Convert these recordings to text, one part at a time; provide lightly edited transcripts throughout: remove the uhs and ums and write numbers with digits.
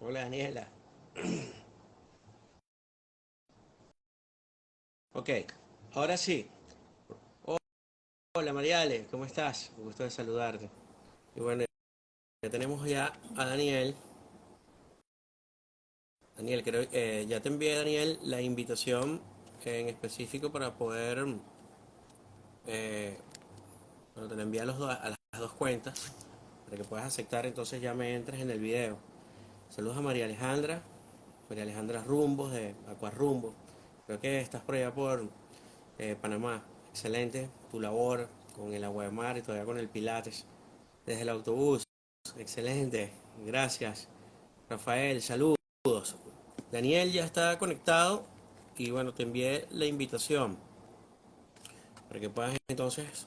Hola Daniela. Ok, ahora sí. Hola Mariale, ¿cómo estás? Un gusto de saludarte. Y bueno, ya tenemos ya a Daniel. Daniel, creo que ya te envié, Daniel, la invitación en específico para poder, eh, bueno, te la envié a las dos cuentas, para que puedas aceptar, entonces ya me entres en el video. Saludos a María Alejandra Rumbos de Acuarrumbo. Creo que estás por allá por Panamá. Excelente tu labor con el agua de mar y todavía con el Pilates. Desde el autobús, excelente, gracias. Rafael, saludos. Daniel ya está conectado y bueno, te envié la invitación para que puedas entonces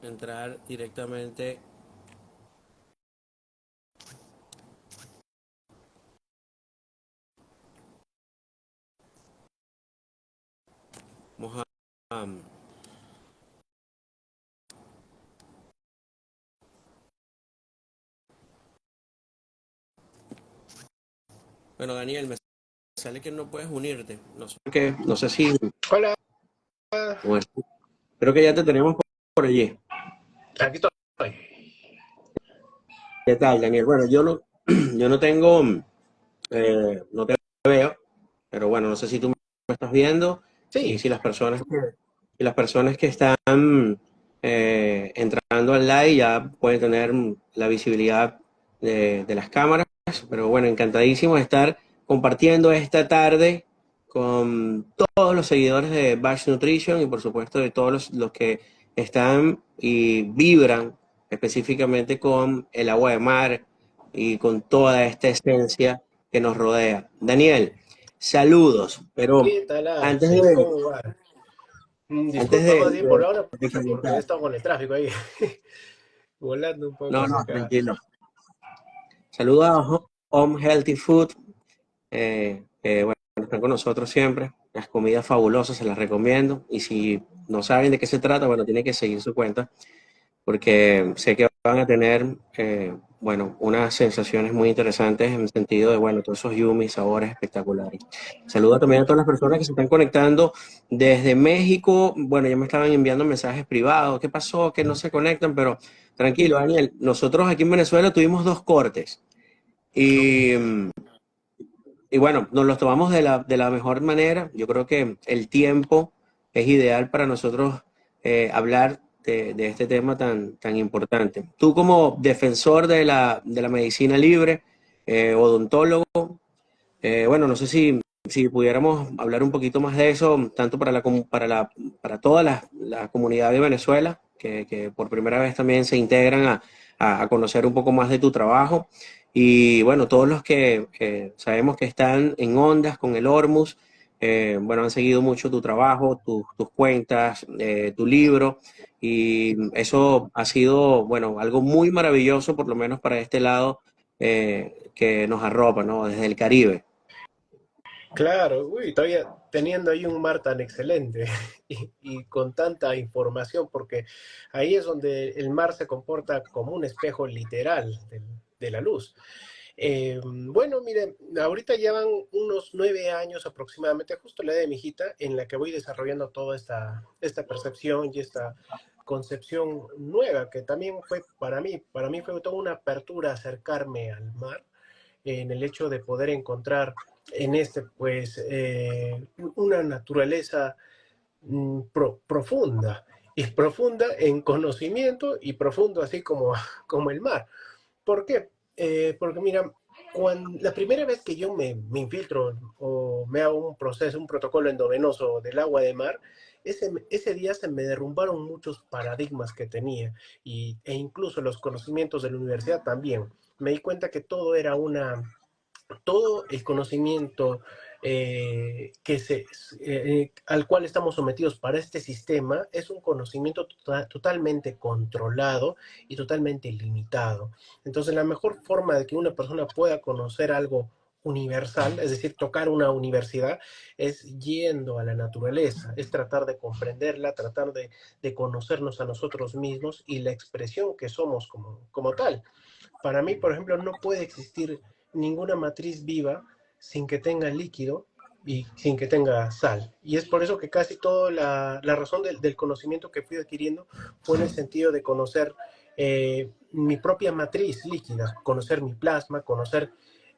entrar directamente. Vamos a, bueno, Daniel, me sale que no puedes unirte. No sé qué, no sé si. Hola, Bueno, creo que ya te tenemos por allí. aquí estoy. ¿Qué tal, Daniel? Bueno, yo no tengo, no te veo, pero bueno, no sé si tú me estás viendo y Sí, si las personas que están entrando al live ya pueden tener la visibilidad de las cámaras, pero bueno, encantadísimo de estar compartiendo esta tarde con todos los seguidores de Bash Nutrition y por supuesto de todos los que están y vibran específicamente con el agua de mar y con toda esta esencia que nos rodea. Daniel, saludos, pero ¿qué tal, antes Axel? de, ¿Cómo va? antes Disculpa más bien por la hora, de porque he comentar, estado con el tráfico ahí, volando un poco no, hacia no, acá. tranquilo. Saludos a Home Healthy Food, bueno, están con nosotros siempre. Las comidas fabulosas se las recomiendo. Y si no saben de qué se trata, bueno, tienen que seguir su cuenta, porque sé que van a tener, bueno, unas sensaciones muy interesantes en el sentido de, bueno, todos esos yumi, sabores espectaculares. Saludo también a todas las personas que se están conectando desde México. Bueno, ya me estaban enviando mensajes privados. ¿Qué pasó? Que no se conectan, pero tranquilo, Daniel. Nosotros aquí en Venezuela tuvimos dos cortes Ok. y, y bueno, nos los tomamos de la mejor manera. Yo creo que el tiempo es ideal para nosotros hablar de este tema tan importante. Tú como defensor de la medicina libre, odontólogo, bueno, no sé si pudiéramos hablar un poquito más de eso, tanto para toda la comunidad de Venezuela, que por primera vez también se integran a conocer un poco más de tu trabajo. Y bueno, todos los que sabemos que están en ondas con el Hormus, bueno, han seguido mucho tu trabajo, tus cuentas, tu libro, y eso ha sido, bueno, algo muy maravilloso, por lo menos para este lado, que nos arropa, ¿no? Desde el Caribe. Claro, uy, todavía teniendo ahí un mar tan excelente y con tanta información, porque ahí es donde el mar se comporta como un espejo literal de la luz. Bueno, miren, ahorita llevan unos 9 años aproximadamente, justo la edad de mi hijita, en la que voy desarrollando toda esta percepción y esta concepción nueva, que también fue para mí fue toda una apertura acercarme al mar, en el hecho de poder encontrar en pues, una naturaleza profunda, y profunda en conocimiento y profundo así como el mar. ¿Por qué? Porque mira, la primera vez que yo me infiltro o me hago un proceso, un protocolo endovenoso del agua de mar, ese día se me derrumbaron muchos paradigmas que tenía e incluso los conocimientos de la universidad también. Me di cuenta que todo el conocimiento al cual estamos sometidos para este sistema es un conocimiento totalmente controlado y totalmente limitado. Entonces, la mejor forma de que una persona pueda conocer algo universal, es decir, tocar una universidad, es yendo a la naturaleza, es tratar de comprenderla, tratar de conocernos a nosotros mismos y la expresión que somos como tal. Para mí, por ejemplo, no puede existir ninguna matriz viva sin que tenga líquido y sin que tenga sal. Y es por eso que casi toda la razón del conocimiento que fui adquiriendo fue en el sentido de conocer mi propia matriz líquida, conocer mi plasma, conocer,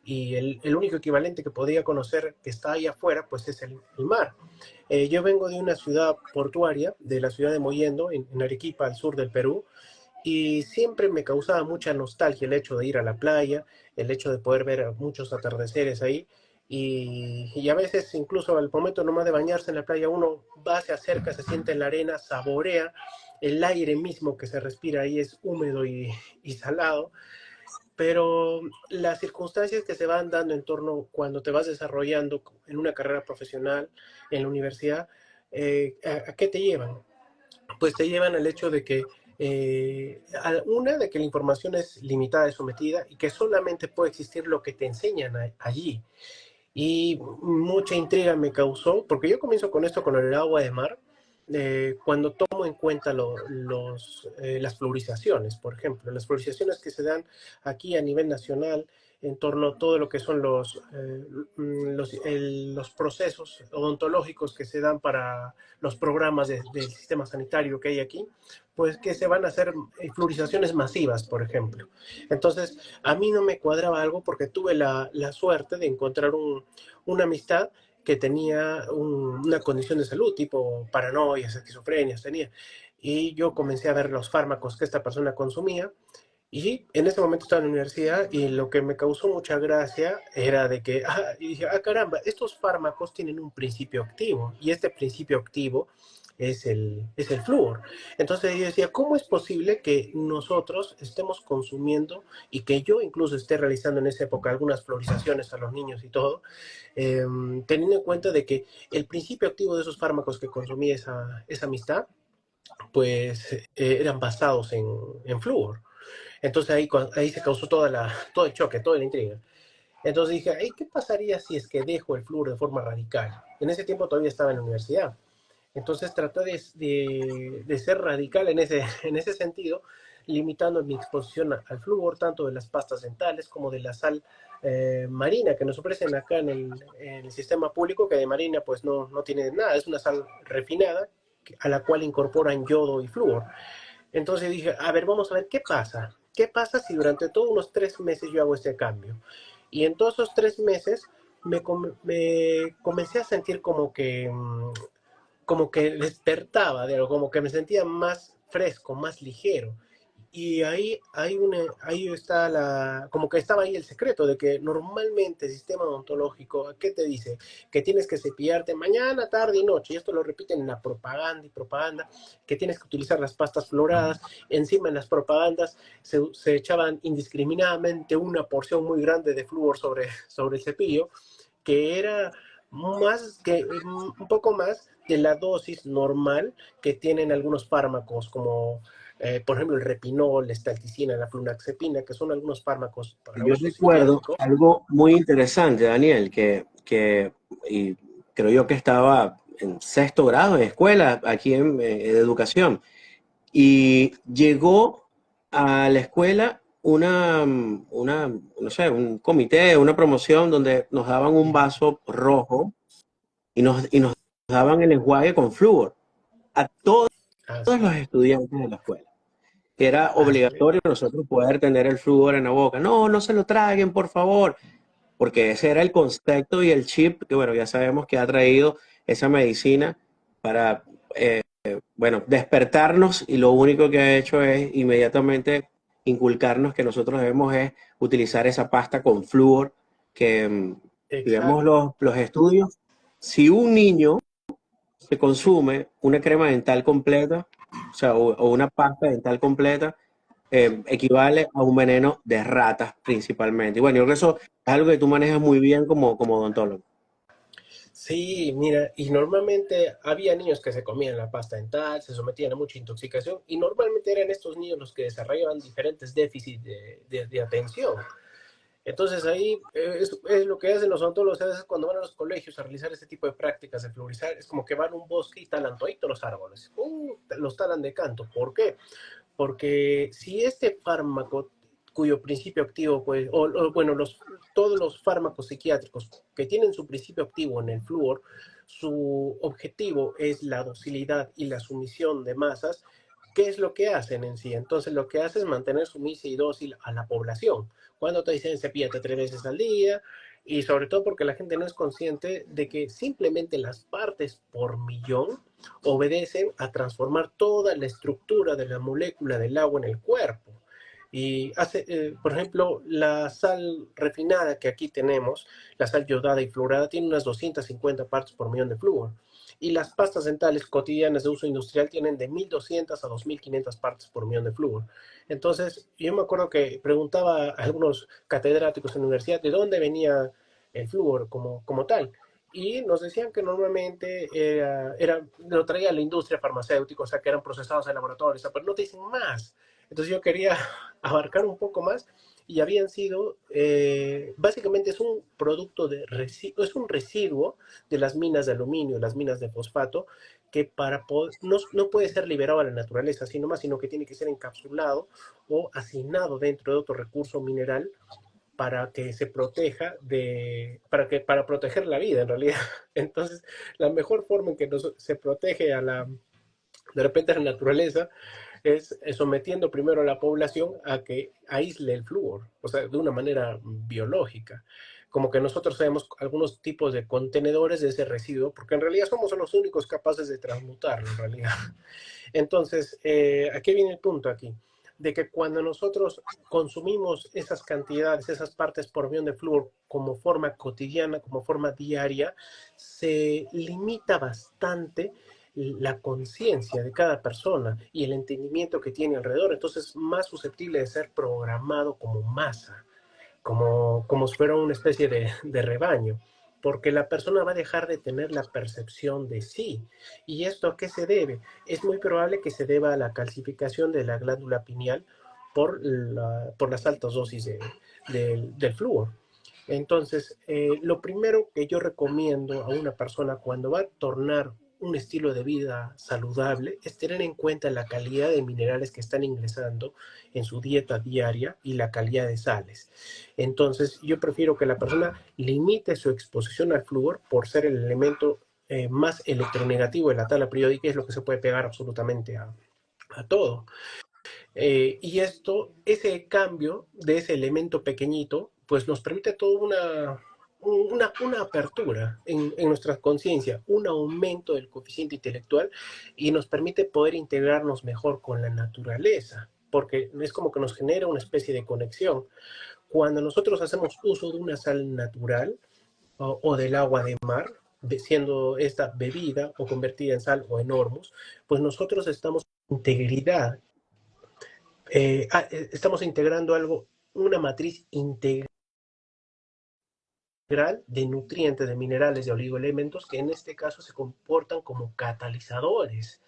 y el único equivalente que podía conocer que está ahí afuera, pues es el mar. Yo vengo de una ciudad portuaria, de la ciudad de Mollendo, en Arequipa, al sur del Perú, y siempre me causaba mucha nostalgia el hecho de ir a la playa, el hecho de poder ver muchos atardeceres ahí. Y a veces, incluso al momento nomás de bañarse en la playa, uno va, se acerca, se siente en la arena, saborea el aire mismo que se respira ahí, es húmedo y salado. Pero las circunstancias que se van dando en torno cuando te vas desarrollando en una carrera profesional, en la universidad, ¿a qué te llevan? Pues te llevan al hecho de que una, de que la información es limitada y sometida y que solamente puede existir lo que te enseñan allí. Y mucha intriga me causó, porque yo comienzo con esto, con el agua de mar, cuando tomo en cuenta las fluorizaciones, por ejemplo, las fluorizaciones que se dan aquí a nivel nacional en torno a todo lo que son los procesos odontológicos que se dan para los programas del sistema sanitario que hay aquí, pues que se van a hacer fluorizaciones masivas, por ejemplo. Entonces, a mí no me cuadraba algo porque tuve la suerte de encontrar una amistad que tenía una condición de salud, tipo paranoias, esquizofrenias tenía. Y yo comencé a ver los fármacos que esta persona consumía. Y en ese momento estaba en la universidad y lo que me causó mucha gracia era de que, y dije, caramba, estos fármacos tienen un principio activo y este principio activo es el flúor. Entonces yo decía, ¿cómo es posible que nosotros estemos consumiendo y que yo incluso esté realizando en esa época algunas fluorizaciones a los niños y todo, eh, teniendo en cuenta de que el principio activo de esos fármacos que consumía esa amistad, pues eran basados en flúor? Entonces ahí se causó todo el choque, toda la intriga. Entonces dije, ¿y qué pasaría si es que dejo el flúor de forma radical? En ese tiempo todavía estaba en la universidad. Entonces traté de ser radical en ese sentido, limitando mi exposición al flúor, tanto de las pastas dentales como de la sal marina que nos ofrecen acá en el sistema público, que de marina pues no tiene nada, es una sal refinada a la cual incorporan yodo y flúor. Entonces dije, a ver, vamos a ver qué pasa. ¿Qué pasa si durante todos unos 3 meses yo hago este cambio? Y en todos esos 3 meses me comencé a sentir como que despertaba de algo, como que me sentía más fresco, más ligero. Y ahí está como que estaba ahí el secreto de que normalmente el sistema odontológico, ¿qué te dice? Que tienes que cepillarte mañana, tarde y noche, y esto lo repiten en la propaganda y propaganda, que tienes que utilizar las pastas floradas, encima en las propagandas se echaban indiscriminadamente una porción muy grande de flúor sobre el cepillo, que era un poco más de la dosis normal que tienen algunos fármacos, como por ejemplo el Repinol, la estalticina, la flunaxepina, que son algunos fármacos para Yo uso recuerdo psiquiátrico. algo muy interesante, Daniel, y creo yo que estaba en sexto grado de escuela aquí de educación, y llegó a la escuela no sé, un comité, una promoción donde nos daban un vaso rojo y nos daban el enjuague con flúor a todos Así, los estudiantes de la escuela. Que era así es. obligatorio nosotros poder tener el flúor en la boca. No, no se lo traguen, por favor, porque ese era el concepto y el chip que, bueno, ya sabemos que ha traído esa medicina para, bueno, despertarnos, y lo único que ha hecho es inmediatamente inculcarnos que nosotros debemos es utilizar esa pasta con flúor, que si vemos Exacto. los estudios, si un niño se consume una crema dental completa, o sea, o una pasta dental completa, equivale a un veneno de ratas principalmente. Y bueno, yo creo que eso es algo que tú manejas muy bien como odontólogo. Sí, mira, y normalmente había niños que se comían la pasta dental, se sometían a mucha intoxicación, y normalmente eran estos niños los que desarrollaban diferentes déficits de atención. Entonces ahí es lo que hacen los odontólogos a veces cuando van a los colegios a realizar este tipo de prácticas de fluorizar, es como que van a un bosque y talan toditos los árboles. Los talan de canto. ¿Por qué? Porque si este fármaco cuyo principio activo, pues, bueno, todos los fármacos psiquiátricos que tienen su principio activo en el flúor, su objetivo es la docilidad y la sumisión de masas. ¿Qué es lo que hacen en sí? Entonces lo que hace es mantener sumisa y dócil a la población. Cuando te dicen cepíllate 3 veces al día, y sobre todo porque la gente no es consciente de que simplemente las partes por millón obedecen a transformar toda la estructura de la molécula del agua en el cuerpo. Y por ejemplo, la sal refinada que aquí tenemos, la sal yodada y fluorada, tiene unas 250 partes por millón de flúor. Y las pastas dentales cotidianas de uso industrial tienen de 1.200 a 2.500 partes por millón de flúor. Entonces, yo me acuerdo que preguntaba a algunos catedráticos en la universidad de dónde venía el flúor como tal. Y nos decían que normalmente lo traía la industria farmacéutica, o sea, que eran procesados en laboratorios, pero no te dicen más. Entonces yo quería abarcar un poco más y habían sido, básicamente es un producto es un residuo de las minas de aluminio, las minas de fosfato, que no puede ser liberado a la naturaleza, sino que tiene que ser encapsulado o hacinado dentro de otro recurso mineral para que se proteja para proteger la vida en realidad. Entonces, la mejor forma en que se protege de repente a la naturaleza es sometiendo primero a la población a que aísle el flúor, o sea, de una manera biológica. Como que nosotros tenemos algunos tipos de contenedores de ese residuo, porque en realidad somos los únicos capaces de transmutarlo, en realidad. Entonces, aquí viene el punto aquí, de que cuando nosotros consumimos esas cantidades, esas partes por millón de flúor como forma cotidiana, como forma diaria, se limita bastante la conciencia de cada persona y el entendimiento que tiene alrededor. Entonces, más susceptible de ser programado como masa, como si fuera una especie de rebaño, porque la persona va a dejar de tener la percepción de sí. ¿Y esto a qué se debe? Es muy probable que se deba a la calcificación de la glándula pineal por las altas dosis del flúor. Entonces, lo primero que yo recomiendo a una persona cuando va a tornar un estilo de vida saludable es tener en cuenta la calidad de minerales que están ingresando en su dieta diaria y la calidad de sales. Entonces, yo prefiero que la persona limite su exposición al flúor por ser el elemento más electronegativo de la tabla periódica, es lo que se puede pegar absolutamente a todo. Ese cambio de ese elemento pequeñito, pues nos permite toda una apertura en nuestra conciencia, un aumento del coeficiente intelectual y nos permite poder integrarnos mejor con la naturaleza, porque es como que nos genera una especie de conexión. Cuando nosotros hacemos uso de una sal natural o del agua de mar, siendo esta bebida o convertida en sal o en hormos, pues nosotros estamos en integridad, estamos integrando una matriz integral de nutrientes, de minerales, de oligoelementos, que en este caso se comportan como catalizadores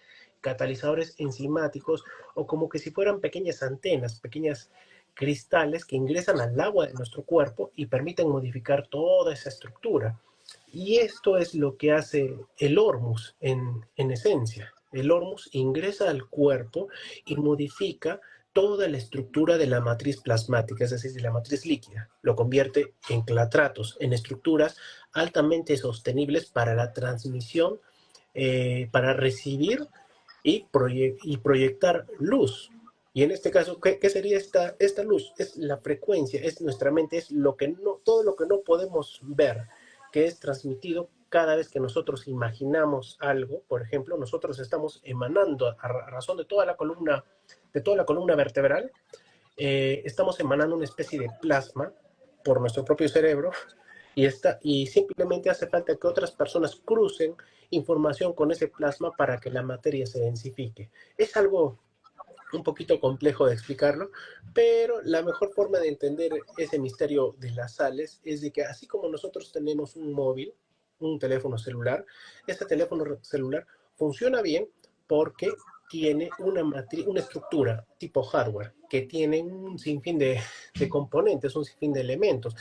enzimáticos, o como que si fueran pequeñas antenas, pequeñas cristales que ingresan al agua de nuestro cuerpo y permiten modificar toda esa estructura. Y esto es lo que hace el hormus en esencia. El hormus ingresa al cuerpo y modifica toda la estructura de la matriz plasmática, es decir, de la matriz líquida. Lo convierte en clatratos, en estructuras altamente sostenibles para la transmisión, para recibir y proyectar luz. Y en este caso, ¿qué sería esta luz? Es la frecuencia, es nuestra mente, es todo lo que no podemos ver, que es transmitido cada vez que nosotros imaginamos algo. Por ejemplo, nosotros estamos emanando a razón de toda la columna vertebral, estamos emanando una especie de plasma por nuestro propio cerebro y simplemente hace falta que otras personas crucen información con ese plasma para que la materia se densifique. Es algo un poquito complejo de explicarlo, pero la mejor forma de entender ese misterio de las sales es de que así como nosotros tenemos un móvil, un teléfono celular, este teléfono celular funciona bien porque tiene una estructura tipo hardware que tiene un sinfín de componentes, un sinfín de elementos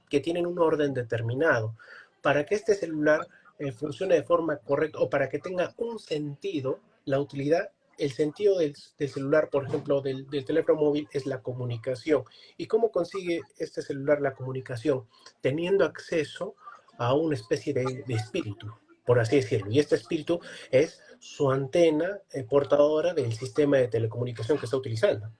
que tienen un orden determinado. Para que este celular funcione de forma correcta o para que tenga un sentido, la utilidad el sentido del celular, por ejemplo, del teléfono móvil, es la comunicación. ¿Y cómo consigue este celular la comunicación? Teniendo acceso a una especie de espíritu, por así decirlo. Y este espíritu es su antena portadora del sistema de telecomunicación que está utilizando.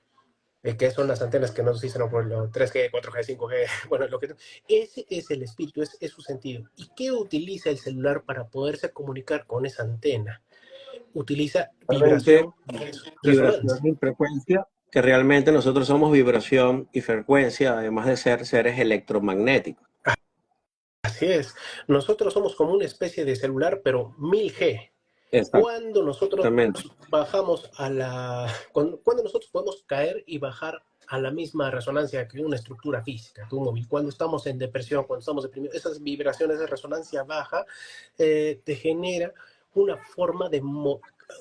Que son las antenas que nos dicen por lo 3G, 4G, 5G, bueno, lo que... Ese es el espíritu, es su sentido. ¿Y qué utiliza el celular para poderse comunicar con esa antena? Utiliza Realmente vibración y vibración resonancia. y frecuencia, que realmente nosotros somos vibración y frecuencia, además de ser seres electromagnéticos. Así es. Nosotros somos como una especie de celular, pero 1000G. Cuando nosotros Exactamente. bajamos a la... Cuando nosotros podemos caer y bajar a la misma resonancia que una estructura física, que un móvil. Cuando estamos en depresión, cuando estamos deprimidos, esas vibraciones de resonancia baja te genera una forma de...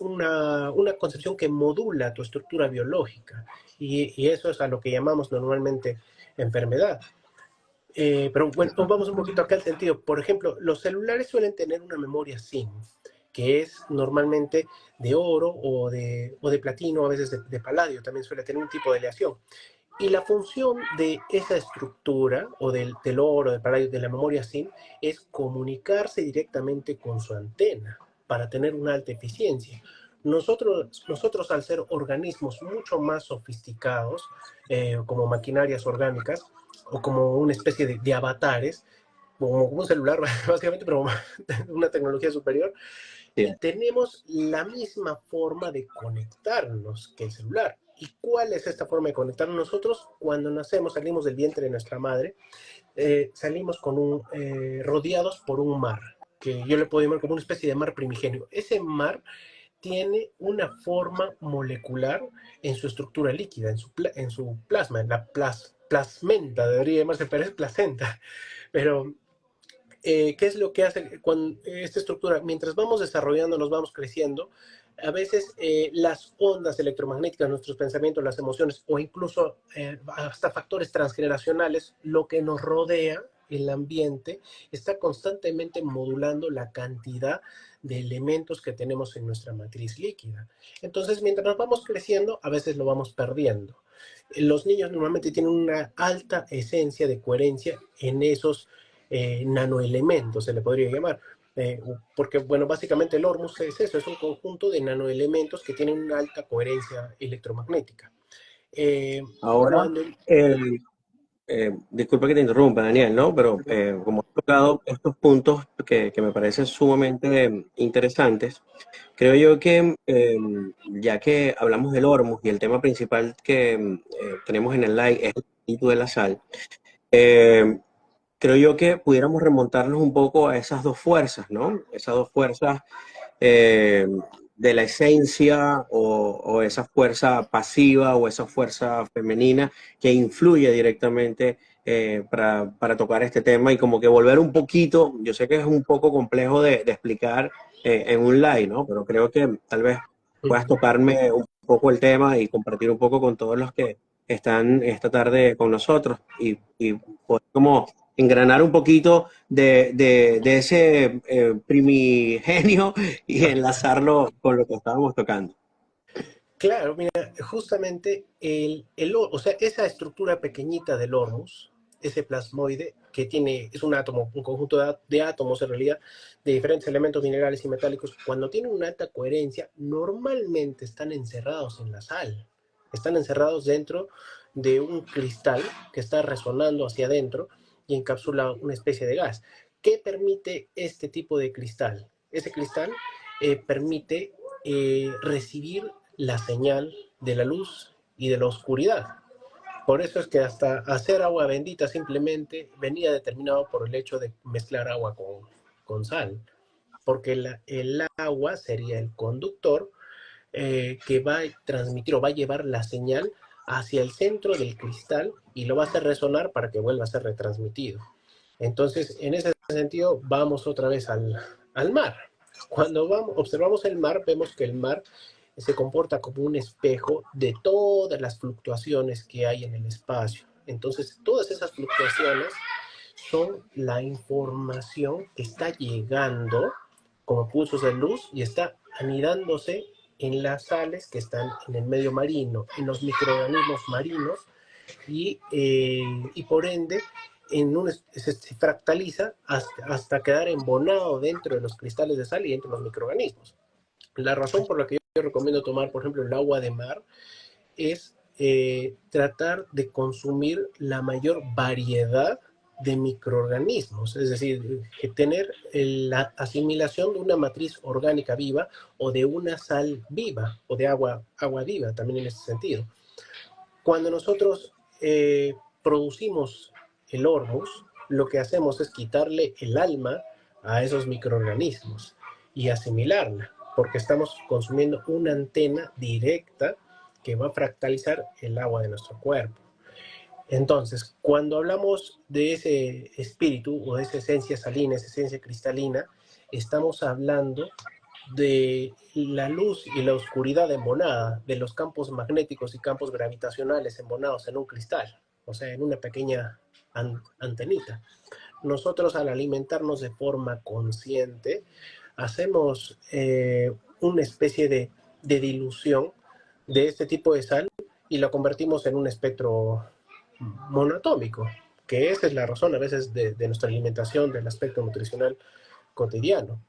una concepción que modula tu estructura biológica. Y eso es a lo que llamamos normalmente enfermedad. Pero bueno, vamos un poquito acá al sentido. Por ejemplo, los celulares suelen tener una memoria SIM, que es normalmente de oro o de platino, a veces de paladio, también suele tener un tipo de aleación. Y la función de esa estructura, o del oro, del paladio, de la memoria SIM, es comunicarse directamente con su antena para tener una alta eficiencia. Nosotros al ser organismos mucho más sofisticados, como maquinarias orgánicas, o como una especie de avatares, como un celular básicamente, pero una tecnología superior, Sí. tenemos la misma forma de conectarnos que el celular. ¿Y cuál es esta forma de conectarnos? Nosotros cuando nacemos, salimos del vientre de nuestra madre, salimos rodeados por un mar, que yo le puedo llamar como una especie de mar primigenio. Ese mar tiene una forma molecular en su estructura líquida, en su plasma, en la plasmenta, debería llamarse, pero es placenta. Pero ¿qué es lo que hace con esta estructura? Mientras vamos desarrollando, nos vamos creciendo, a veces las ondas electromagnéticas, nuestros pensamientos, las emociones o incluso hasta factores transgeneracionales, lo que nos rodea, el ambiente, está constantemente modulando la cantidad de elementos que tenemos en nuestra matriz líquida. Entonces, mientras nos vamos creciendo, a veces lo vamos perdiendo. Los niños normalmente tienen una alta esencia de coherencia en esos nanoelementos, se le podría llamar. Porque, bueno, básicamente el Hormus es eso, es un conjunto de nanoelementos que tienen una alta coherencia electromagnética. Eh, Ahora, cuando... disculpa que te interrumpa, Daniel, ¿no? Pero como he tocado estos puntos que me parecen sumamente interesantes, creo yo que ya que hablamos del Hormuz y el tema principal que tenemos en el live es el espíritu de la sal, eh, creo yo que pudiéramos remontarnos un poco a esas dos fuerzas, ¿no? Esas dos fuerzas eh, de la esencia o esa fuerza pasiva o esa fuerza femenina que influye directamente para tocar este tema y como que volver un poquito, yo sé que es un poco complejo de explicar en un live, ¿no? Pero creo que tal vez puedas tocarme un poco el tema y compartir un poco con todos los que están esta tarde con nosotros y poder como engranar un poquito de ese primigenio y enlazarlo con lo que estábamos tocando. Claro, mira, justamente o sea, esa estructura pequeñita del Hormus, ese plasmoide que tiene, es un átomo, un conjunto de átomos en realidad, de diferentes elementos minerales y metálicos, cuando tienen una alta coherencia, normalmente están encerrados en la sal, están encerrados dentro de un cristal que está resonando hacia adentro y encapsula una especie de gas. ¿Qué permite este tipo de cristal? Ese cristal permite recibir la señal de la luz y de la oscuridad. Por eso es que hasta hacer agua bendita simplemente venía determinado por el hecho de mezclar agua con sal, porque el agua sería el conductor que va a transmitir o va a llevar la señal hacia el centro del cristal y lo va a hacer resonar para que vuelva a ser retransmitido. Entonces, en ese sentido, vamos otra vez al mar. Cuando observamos el mar, vemos que el mar se comporta como un espejo de todas las fluctuaciones que hay en el espacio. Entonces, todas esas fluctuaciones son la información que está llegando como pulsos de luz y está anidándose en las sales que están en el medio marino, en los microorganismos marinos, y por ende se fractaliza hasta quedar embonado dentro de los cristales de sal y dentro de los microorganismos. La razón por la que yo recomiendo tomar, por ejemplo, el agua de mar es tratar de consumir la mayor variedad de microorganismos, es decir, tener la asimilación de una matriz orgánica viva o de una sal viva o de agua viva, también en ese sentido. Cuando nosotros producimos el hormus, lo que hacemos es quitarle el alma a esos microorganismos y asimilarla, porque estamos consumiendo una antena directa que va a fractalizar el agua de nuestro cuerpo. Entonces, cuando hablamos de ese espíritu o de esa esencia salina, esa esencia cristalina, estamos hablando de la luz y la oscuridad embonada, de los campos magnéticos y campos gravitacionales embonados en un cristal, o sea, en una pequeña antenita. Nosotros, al alimentarnos de forma consciente, hacemos una especie de dilución de este tipo de sal y lo convertimos en un espectro monoatómico, que esa es la razón a veces de nuestra alimentación, del aspecto nutricional cotidiano.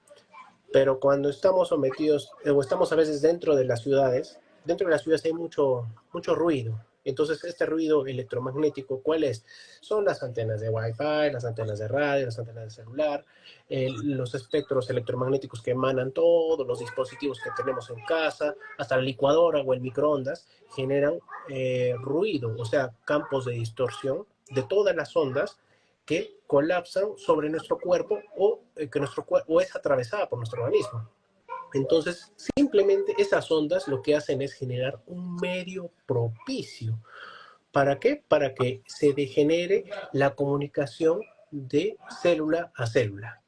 Pero cuando estamos sometidos, o estamos a veces dentro de las ciudades hay mucho ruido. Entonces, este ruido electromagnético, ¿cuál es? Son las antenas de Wi-Fi, las antenas de radio, las antenas de celular, los espectros electromagnéticos que emanan todos los dispositivos que tenemos en casa, hasta la licuadora o el microondas, generan ruido, o sea, campos de distorsión de todas las ondas que colapsan sobre nuestro cuerpo o es atravesada por nuestro organismo. Entonces, simplemente esas ondas lo que hacen es generar un medio propicio. ¿Para qué? Para que se degenere la comunicación de célula a célula.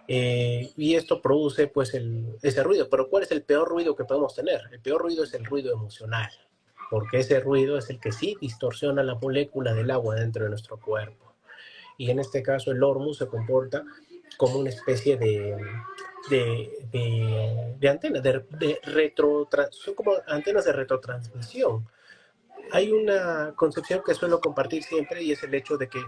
Y esto produce pues ese ruido. Pero ¿cuál es el peor ruido que podemos tener? El peor ruido es el ruido emocional, porque ese ruido es el que sí distorsiona la molécula del agua dentro de nuestro cuerpo. Y en este caso el hormus se comporta como una especie de antena, son como antenas de retrotransmisión. Hay una concepción que suelo compartir siempre y es el hecho de que,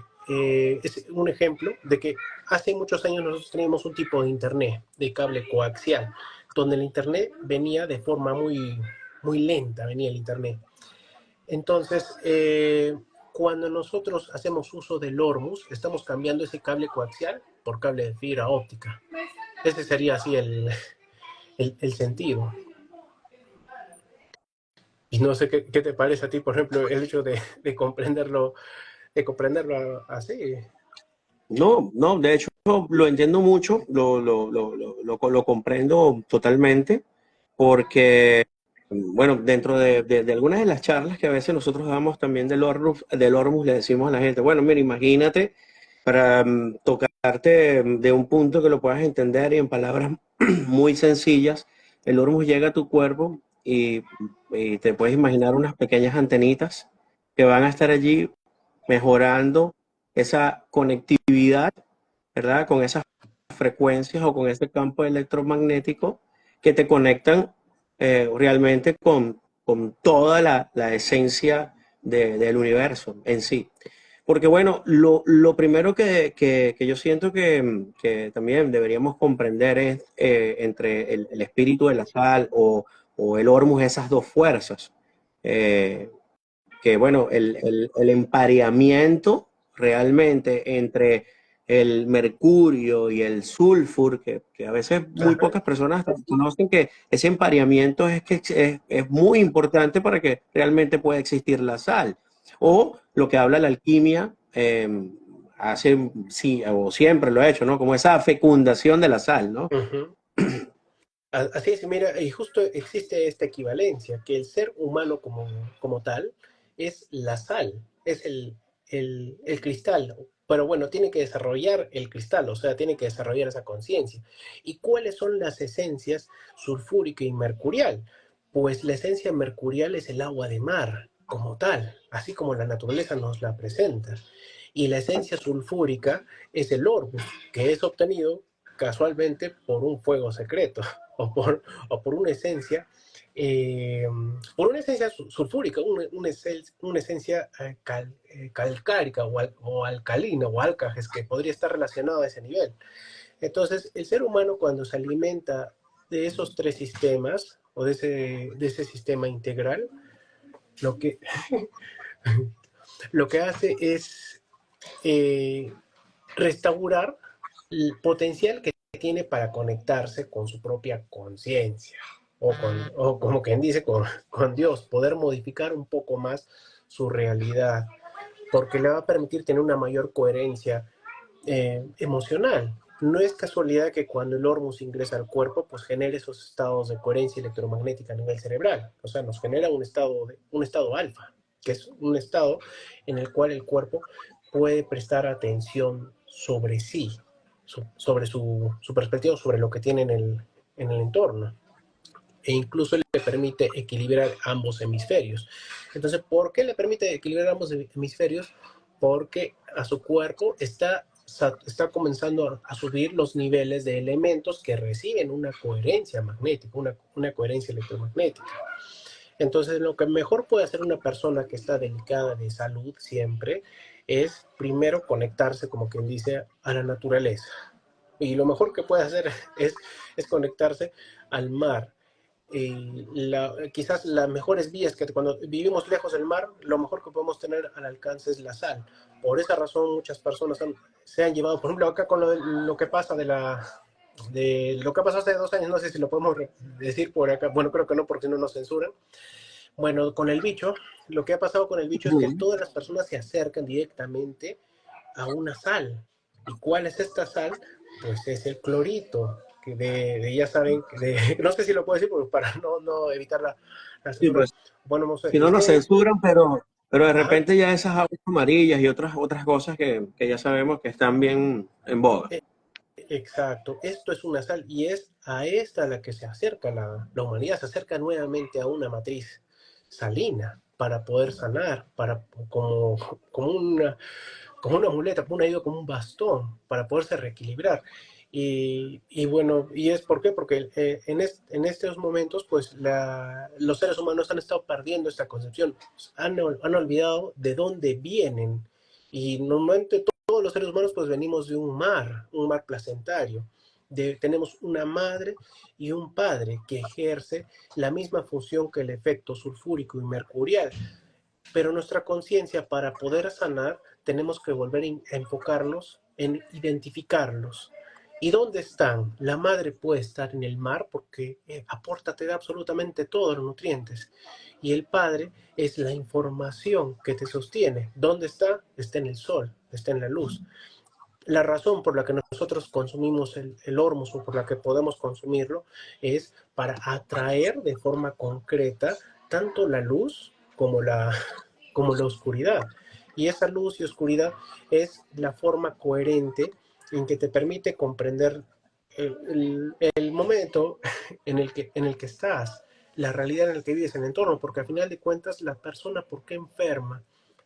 es un ejemplo de que hace muchos años nosotros teníamos un tipo de internet, de cable coaxial, donde el internet venía de forma muy lenta, venía el internet. Entonces, cuando nosotros hacemos uso del Hormus, estamos cambiando ese cable coaxial por cable de fibra óptica. Ese sería así el sentido. Y no sé qué te parece a ti, por ejemplo, el hecho de comprenderlo así. No, no, de hecho lo entiendo mucho, lo comprendo totalmente, porque, bueno, dentro de algunas de las charlas que a veces nosotros damos también del Ormus, le decimos a la gente, bueno, mira, imagínate, para tocarte de un punto que lo puedas entender y en palabras muy sencillas, el Ormus llega a tu cuerpo y te puedes imaginar unas pequeñas antenitas que van a estar allí mejorando esa conectividad, ¿verdad? Con esas frecuencias o con ese campo electromagnético que te conectan realmente con toda la esencia del universo en sí. Porque bueno, lo primero que yo siento que también deberíamos comprender es entre el espíritu de la sal o el hormus, esas dos fuerzas. Eh, que bueno, el empareamiento realmente entre el mercurio y el sulfur, que a veces muy Ajá. pocas personas conocen que ese empareamiento es muy importante para que realmente pueda existir la sal. O lo que habla la alquimia, hace, sí, o siempre lo ha hecho, ¿no? Como esa fecundación de la sal, ¿no? Uh-huh. Así es, mira, y justo existe esta equivalencia, que el ser humano como tal es la sal, es el cristal, pero bueno, tiene que desarrollar el cristal, o sea, tiene que desarrollar esa conciencia. ¿Y cuáles son las esencias sulfúrica y mercurial? Pues la esencia mercurial es el agua de mar, como tal, así como la naturaleza nos la presenta. Y la esencia sulfúrica es el ormus, que es obtenido casualmente por un fuego secreto o por una esencia eh, por una esencia sulfúrica, una esencia calcárica o alcalina o álcajes que podría estar relacionado a ese nivel. Entonces, el ser humano cuando se alimenta de esos tres sistemas o de ese sistema integral, lo que, lo que hace es eh, restaurar el potencial que tiene para conectarse con su propia conciencia, o como quien dice, con Dios, poder modificar un poco más su realidad, porque le va a permitir tener una mayor coherencia emocional. No es casualidad que cuando el hormuz ingresa al cuerpo, pues genere esos estados de coherencia electromagnética a nivel cerebral. O sea, nos genera un estado alfa, que es un estado en el cual el cuerpo puede prestar atención sobre sí, sobre su perspectiva, sobre lo que tiene en el entorno. E incluso le permite equilibrar ambos hemisferios. Entonces, ¿por qué le permite equilibrar ambos hemisferios? Porque a su cuerpo está comenzando a subir los niveles de elementos que reciben una coherencia magnética, una coherencia electromagnética. Entonces, lo que mejor puede hacer una persona que está delicada de salud siempre es primero conectarse, como quien dice, a la naturaleza. Y lo mejor que puede hacer es conectarse al mar. Quizás las mejores vías que cuando vivimos lejos del mar, lo mejor que podemos tener al alcance es la sal. Por esa razón muchas personas se han llevado, por ejemplo, acá con lo que pasa de lo que pasó hace 2 años, no sé si lo podemos decir por acá, bueno, creo que no, porque si no nos censuran. Bueno, con el bicho, lo que ha pasado con el bicho es que todas las personas se acercan directamente a una sal. ¿Y cuál es esta sal? Pues es el clorito, que ya saben, no sé si lo puedo decir para no evitar la Sí, censura. pues, Bueno, no sé, si no nos censuran, pero de ajá, repente ya esas aguas amarillas y otras cosas que ya sabemos que están bien en boga. eh, exacto, esto es una sal y es a esta a la que se acerca la humanidad, se acerca nuevamente a una matriz salina para poder sanar, como como una muleta, como una ayuda, como un bastón para poderse reequilibrar. Y bueno, ¿y es por qué? Porque en estos momentos, pues los seres humanos han estado perdiendo esta concepción, han olvidado de dónde vienen. Y normalmente todos los seres humanos, pues venimos de un mar placentario. Tenemos una madre y un padre que ejerce la misma función que el efecto sulfúrico y mercurial, pero nuestra conciencia para poder sanar tenemos que volver a enfocarnos en identificarlos. ¿Y dónde están? La madre puede estar en el mar porque aporta, te da absolutamente todos los nutrientes. Y el padre es la información que te sostiene. ¿Dónde está? Está en el sol, está en la luz. La razón por la que nosotros consumimos el hormuz o por la que podemos consumirlo es para atraer de forma concreta tanto la luz como la oscuridad. Y esa luz y oscuridad es la forma coherente en que te permite comprender el momento en el que estás, la realidad en la que vives, en el entorno, porque al final de cuentas la persona, ¿por qué enferma?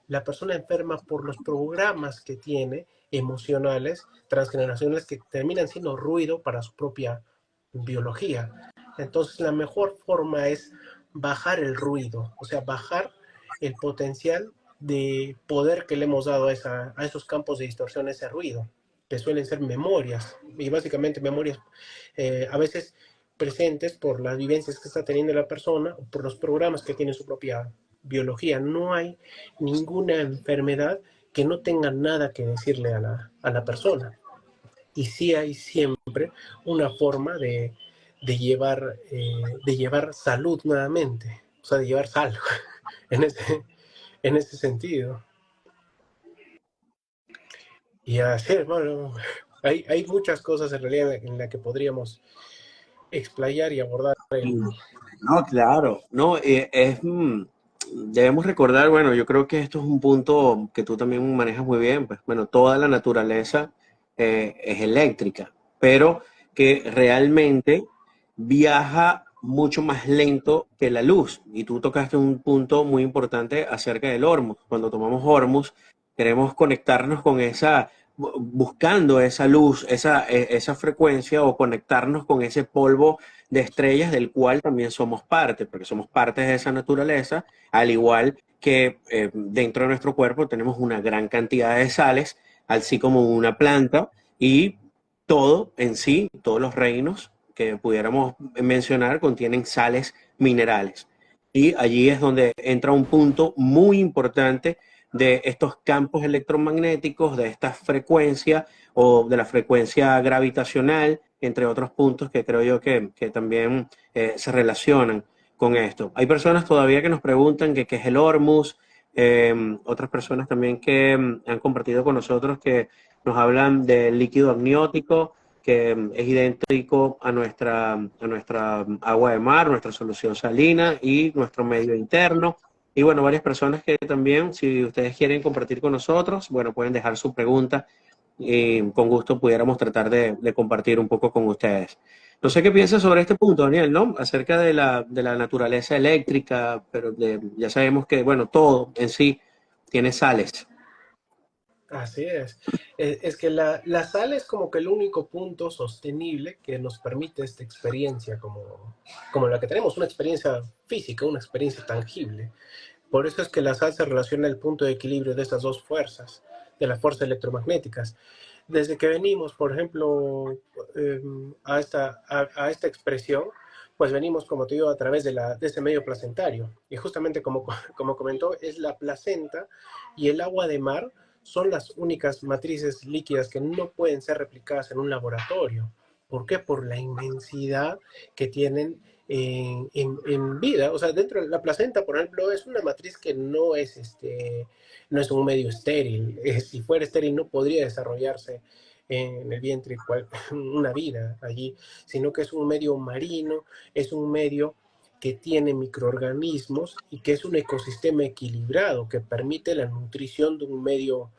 La persona enferma por los programas que tiene emocionales, transgeneracionales, que terminan siendo ruido para su propia biología. Entonces la mejor forma es bajar el ruido, o sea, bajar el potencial de poder que le hemos dado a esos campos de distorsión, ese ruido, que suelen ser memorias, y básicamente memorias a veces presentes por las vivencias que está teniendo la persona, o por los programas que tiene su propia biología. No hay ninguna enfermedad que no tenga nada que decirle a la persona. Y sí hay siempre una forma de llevar salud nuevamente, o sea, de llevar sal en en ese sentido. Y así, bueno, hay muchas cosas en realidad en las que podríamos explayar y abordar No, claro, no, debemos recordar, bueno, yo creo que esto es un punto que tú también manejas muy bien, pues bueno, toda la naturaleza es eléctrica, pero que realmente viaja mucho más lento que la luz. Y tú tocaste un punto muy importante acerca del hormuz. Cuando tomamos hormuz, queremos conectarnos con esa buscando esa luz, esa frecuencia o conectarnos con ese polvo de estrellas del cual también somos parte, porque somos parte de esa naturaleza, al igual que dentro de nuestro cuerpo tenemos una gran cantidad de sales, así como una planta y todo en sí, todos los reinos que pudiéramos mencionar contienen sales minerales. Y allí es donde entra un punto muy importante de estos campos electromagnéticos, de esta frecuencia o de la frecuencia gravitacional, entre otros puntos que creo yo que también se relacionan con esto. Hay personas todavía que nos preguntan que qué es el Hormuz, otras personas también que han compartido con nosotros que nos hablan del líquido amniótico, que es idéntico a nuestra agua de mar, nuestra solución salina y nuestro medio interno. Y bueno, varias personas que también, si ustedes quieren compartir con nosotros, bueno, pueden dejar su pregunta y con gusto pudiéramos tratar de compartir un poco con ustedes. No sé qué piensas sobre este punto, Daniel, ¿no? Acerca de la naturaleza eléctrica, pero ya sabemos que, bueno, todo en sí tiene sales. Así es. Es que la sal es como que el único punto sostenible que nos permite esta experiencia como la que tenemos, una experiencia física, una experiencia tangible. Por eso es que la sal se relaciona al punto de equilibrio de esas dos fuerzas, de las fuerzas electromagnéticas. Desde que venimos, por ejemplo, a esta expresión, pues venimos, como te digo, a través de ese medio placentario. Y justamente como comentó, es la placenta y el agua de mar son las únicas matrices líquidas que no pueden ser replicadas en un laboratorio. ¿Por qué? Por la inmensidad que tienen en vida. O sea, dentro de la placenta, por ejemplo, es una matriz que no es un medio estéril. Si fuera estéril no podría desarrollarse en el vientre una vida allí, sino que es un medio marino, es un medio que tiene microorganismos y que es un ecosistema equilibrado que permite la nutrición de un medio,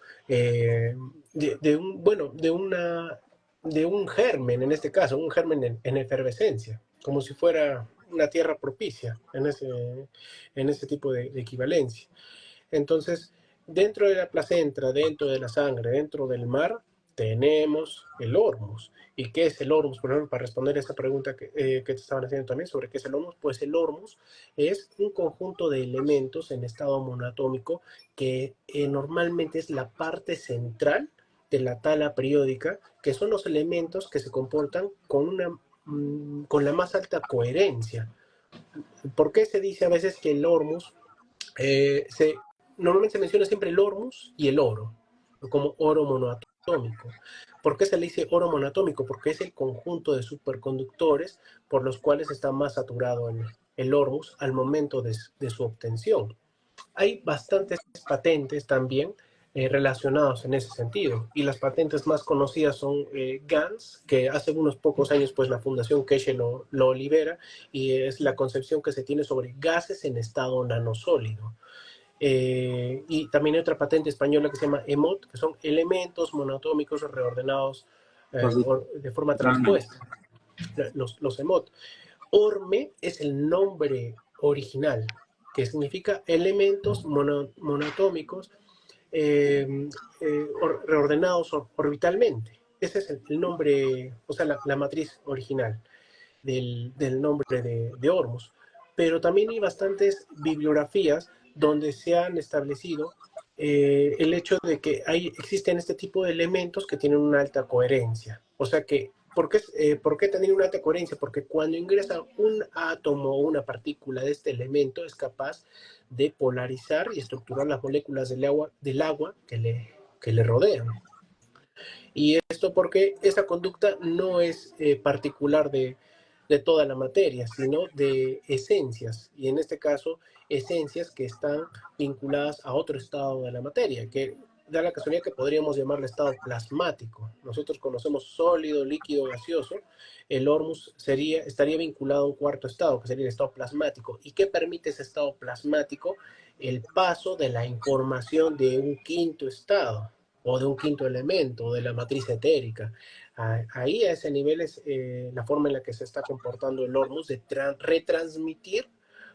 bueno, de un germen, en este caso, un germen en efervescencia, como si fuera una tierra propicia en ese tipo de equivalencia. Entonces, dentro de la placenta, dentro de la sangre, dentro del mar, tenemos el hormuz. ¿Y qué es el hormuz? Por ejemplo, para responder a esta pregunta que te estaban haciendo también sobre qué es el hormuz, pues el hormuz es un conjunto de elementos en estado monoatómico que normalmente es la parte central de la tabla periódica, que son los elementos que se comportan con la más alta coherencia. ¿Por qué se dice a veces que el hormuz normalmente se menciona siempre el hormuz y el oro, como oro monoatómico? ¿Por qué se le dice oro monoatómico? Porque es el conjunto de superconductores por los cuales está más saturado el hormuz al momento de su obtención. Hay bastantes patentes también relacionados en ese sentido. Y las patentes más conocidas son GANS, que hace unos pocos años pues la Fundación Keshe lo libera, y es la concepción que se tiene sobre gases en estado nanosólido. Y también hay otra patente española que se llama EMOT, que son elementos monoatómicos reordenados de forma transpuesta, los EMOT. ORME es el nombre original, que significa elementos monoatómicos eh, reordenados orbitalmente. Ese es el nombre, o sea, la matriz original del nombre de Hormuz. Pero también hay bastantes bibliografías donde se han establecido el hecho de que existen este tipo de elementos que tienen una alta coherencia. O sea que, ¿por qué tener una alta coherencia? Porque cuando ingresa un átomo o una partícula de este elemento es capaz de polarizar y estructurar las moléculas del agua que le rodean. Y esto porque esa conducta no es particular de toda la materia, sino de esencias, y en este caso, esencias que están vinculadas a otro estado de la materia, que da la casualidad que podríamos llamarle estado plasmático. Nosotros conocemos sólido, líquido, gaseoso. El hormuz estaría vinculado a un cuarto estado, que sería el estado plasmático. ¿Y qué permite ese estado plasmático? El paso de la información de un quinto estado o de un quinto elemento, o de la matriz etérica. Ahí a ese nivel es la forma en la que se está comportando el Hormuz de retransmitir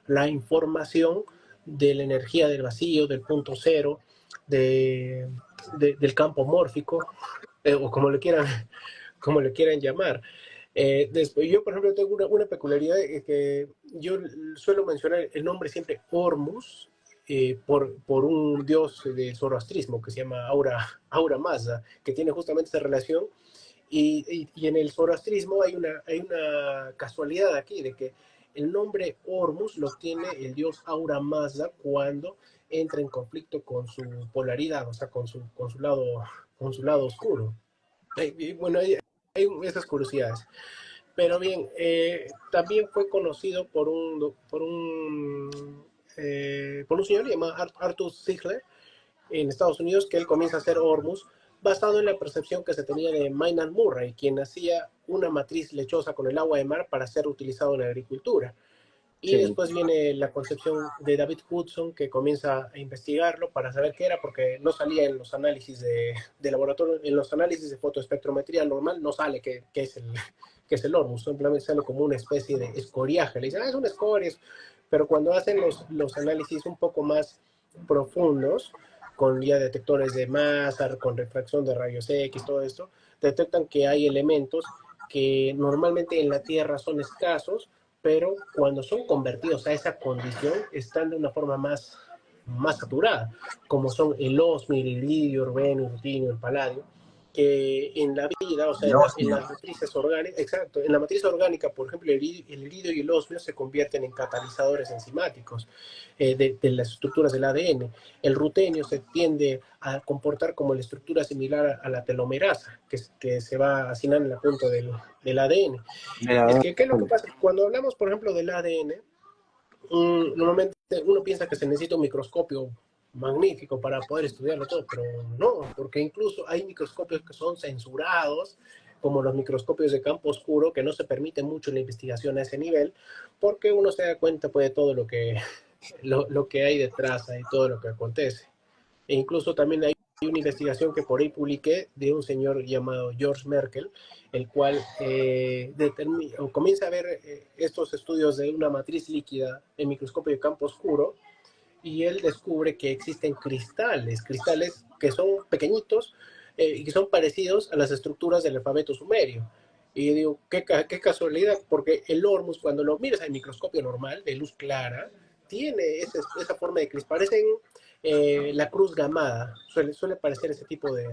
la información de la energía del vacío, del punto cero, de del campo mórfico, o como le quieran llamar. Después, yo, por ejemplo, tengo una peculiaridad que yo suelo mencionar el nombre siempre Hormuz, por un dios del zoroastrismo que se llama Aura Mazda, que tiene justamente esa relación. Y en el zoroastrismo hay una casualidad aquí, de que el nombre Hormuz lo tiene el dios Aura Mazda cuando entra en conflicto con su polaridad, o sea, con su lado oscuro. Y bueno, hay esas curiosidades. Pero bien, también fue conocido por un señor llamado Arthur Ziegler en Estados Unidos, que él comienza a hacer Hormuz basado en la percepción que se tenía de Maynard Murray, quien hacía una matriz lechosa con el agua de mar para ser utilizado en la agricultura. Y Sí. después viene la concepción de David Hudson, que comienza a investigarlo para saber qué era, porque no salía en los análisis de laboratorio, en los análisis de fotoespectrometría normal, no sale que es el Hormuz, simplemente sale como una especie de escoriaje. Le dicen, es una escoria, pero cuando hacen los análisis un poco más profundos, con ya detectores de masa, con refracción de rayos X, todo esto, detectan que hay elementos que normalmente en la Tierra son escasos, pero cuando son convertidos a esa condición están de una forma más saturada, como son el osmio, el iridio, el rubenio, el rutinio, el paladio, que en la vida, o sea, en las matrices orgánicas, exacto, en la matriz orgánica, por ejemplo, el iridio y el osmio se convierten en catalizadores enzimáticos de las estructuras del ADN. El rutenio se tiende a comportar como la estructura similar a la telomerasa, que se va asignando en la punta del ADN. Es Mira, que, ¿qué es lo que pasa? Cuando hablamos, por ejemplo, del ADN, normalmente uno piensa que se necesita un microscopio magnífico para poder estudiarlo todo, pero no, porque incluso hay microscopios que son censurados, como los microscopios de campo oscuro, que no se permite mucho la investigación a ese nivel, porque uno se da cuenta pues, de todo lo que hay detrás y todo lo que acontece. E incluso también hay una investigación que por ahí publiqué de un señor llamado George Merkel, el cual comienza a ver estos estudios de una matriz líquida en microscopio de campo oscuro, y él descubre que existen cristales que son pequeñitos y que son parecidos a las estructuras del alfabeto sumerio. Y yo digo, qué casualidad, porque el Hormuz, cuando lo miras al microscopio normal, de luz clara, tiene esa forma de cristal. Parecen la cruz gamada, suele parecer ese tipo de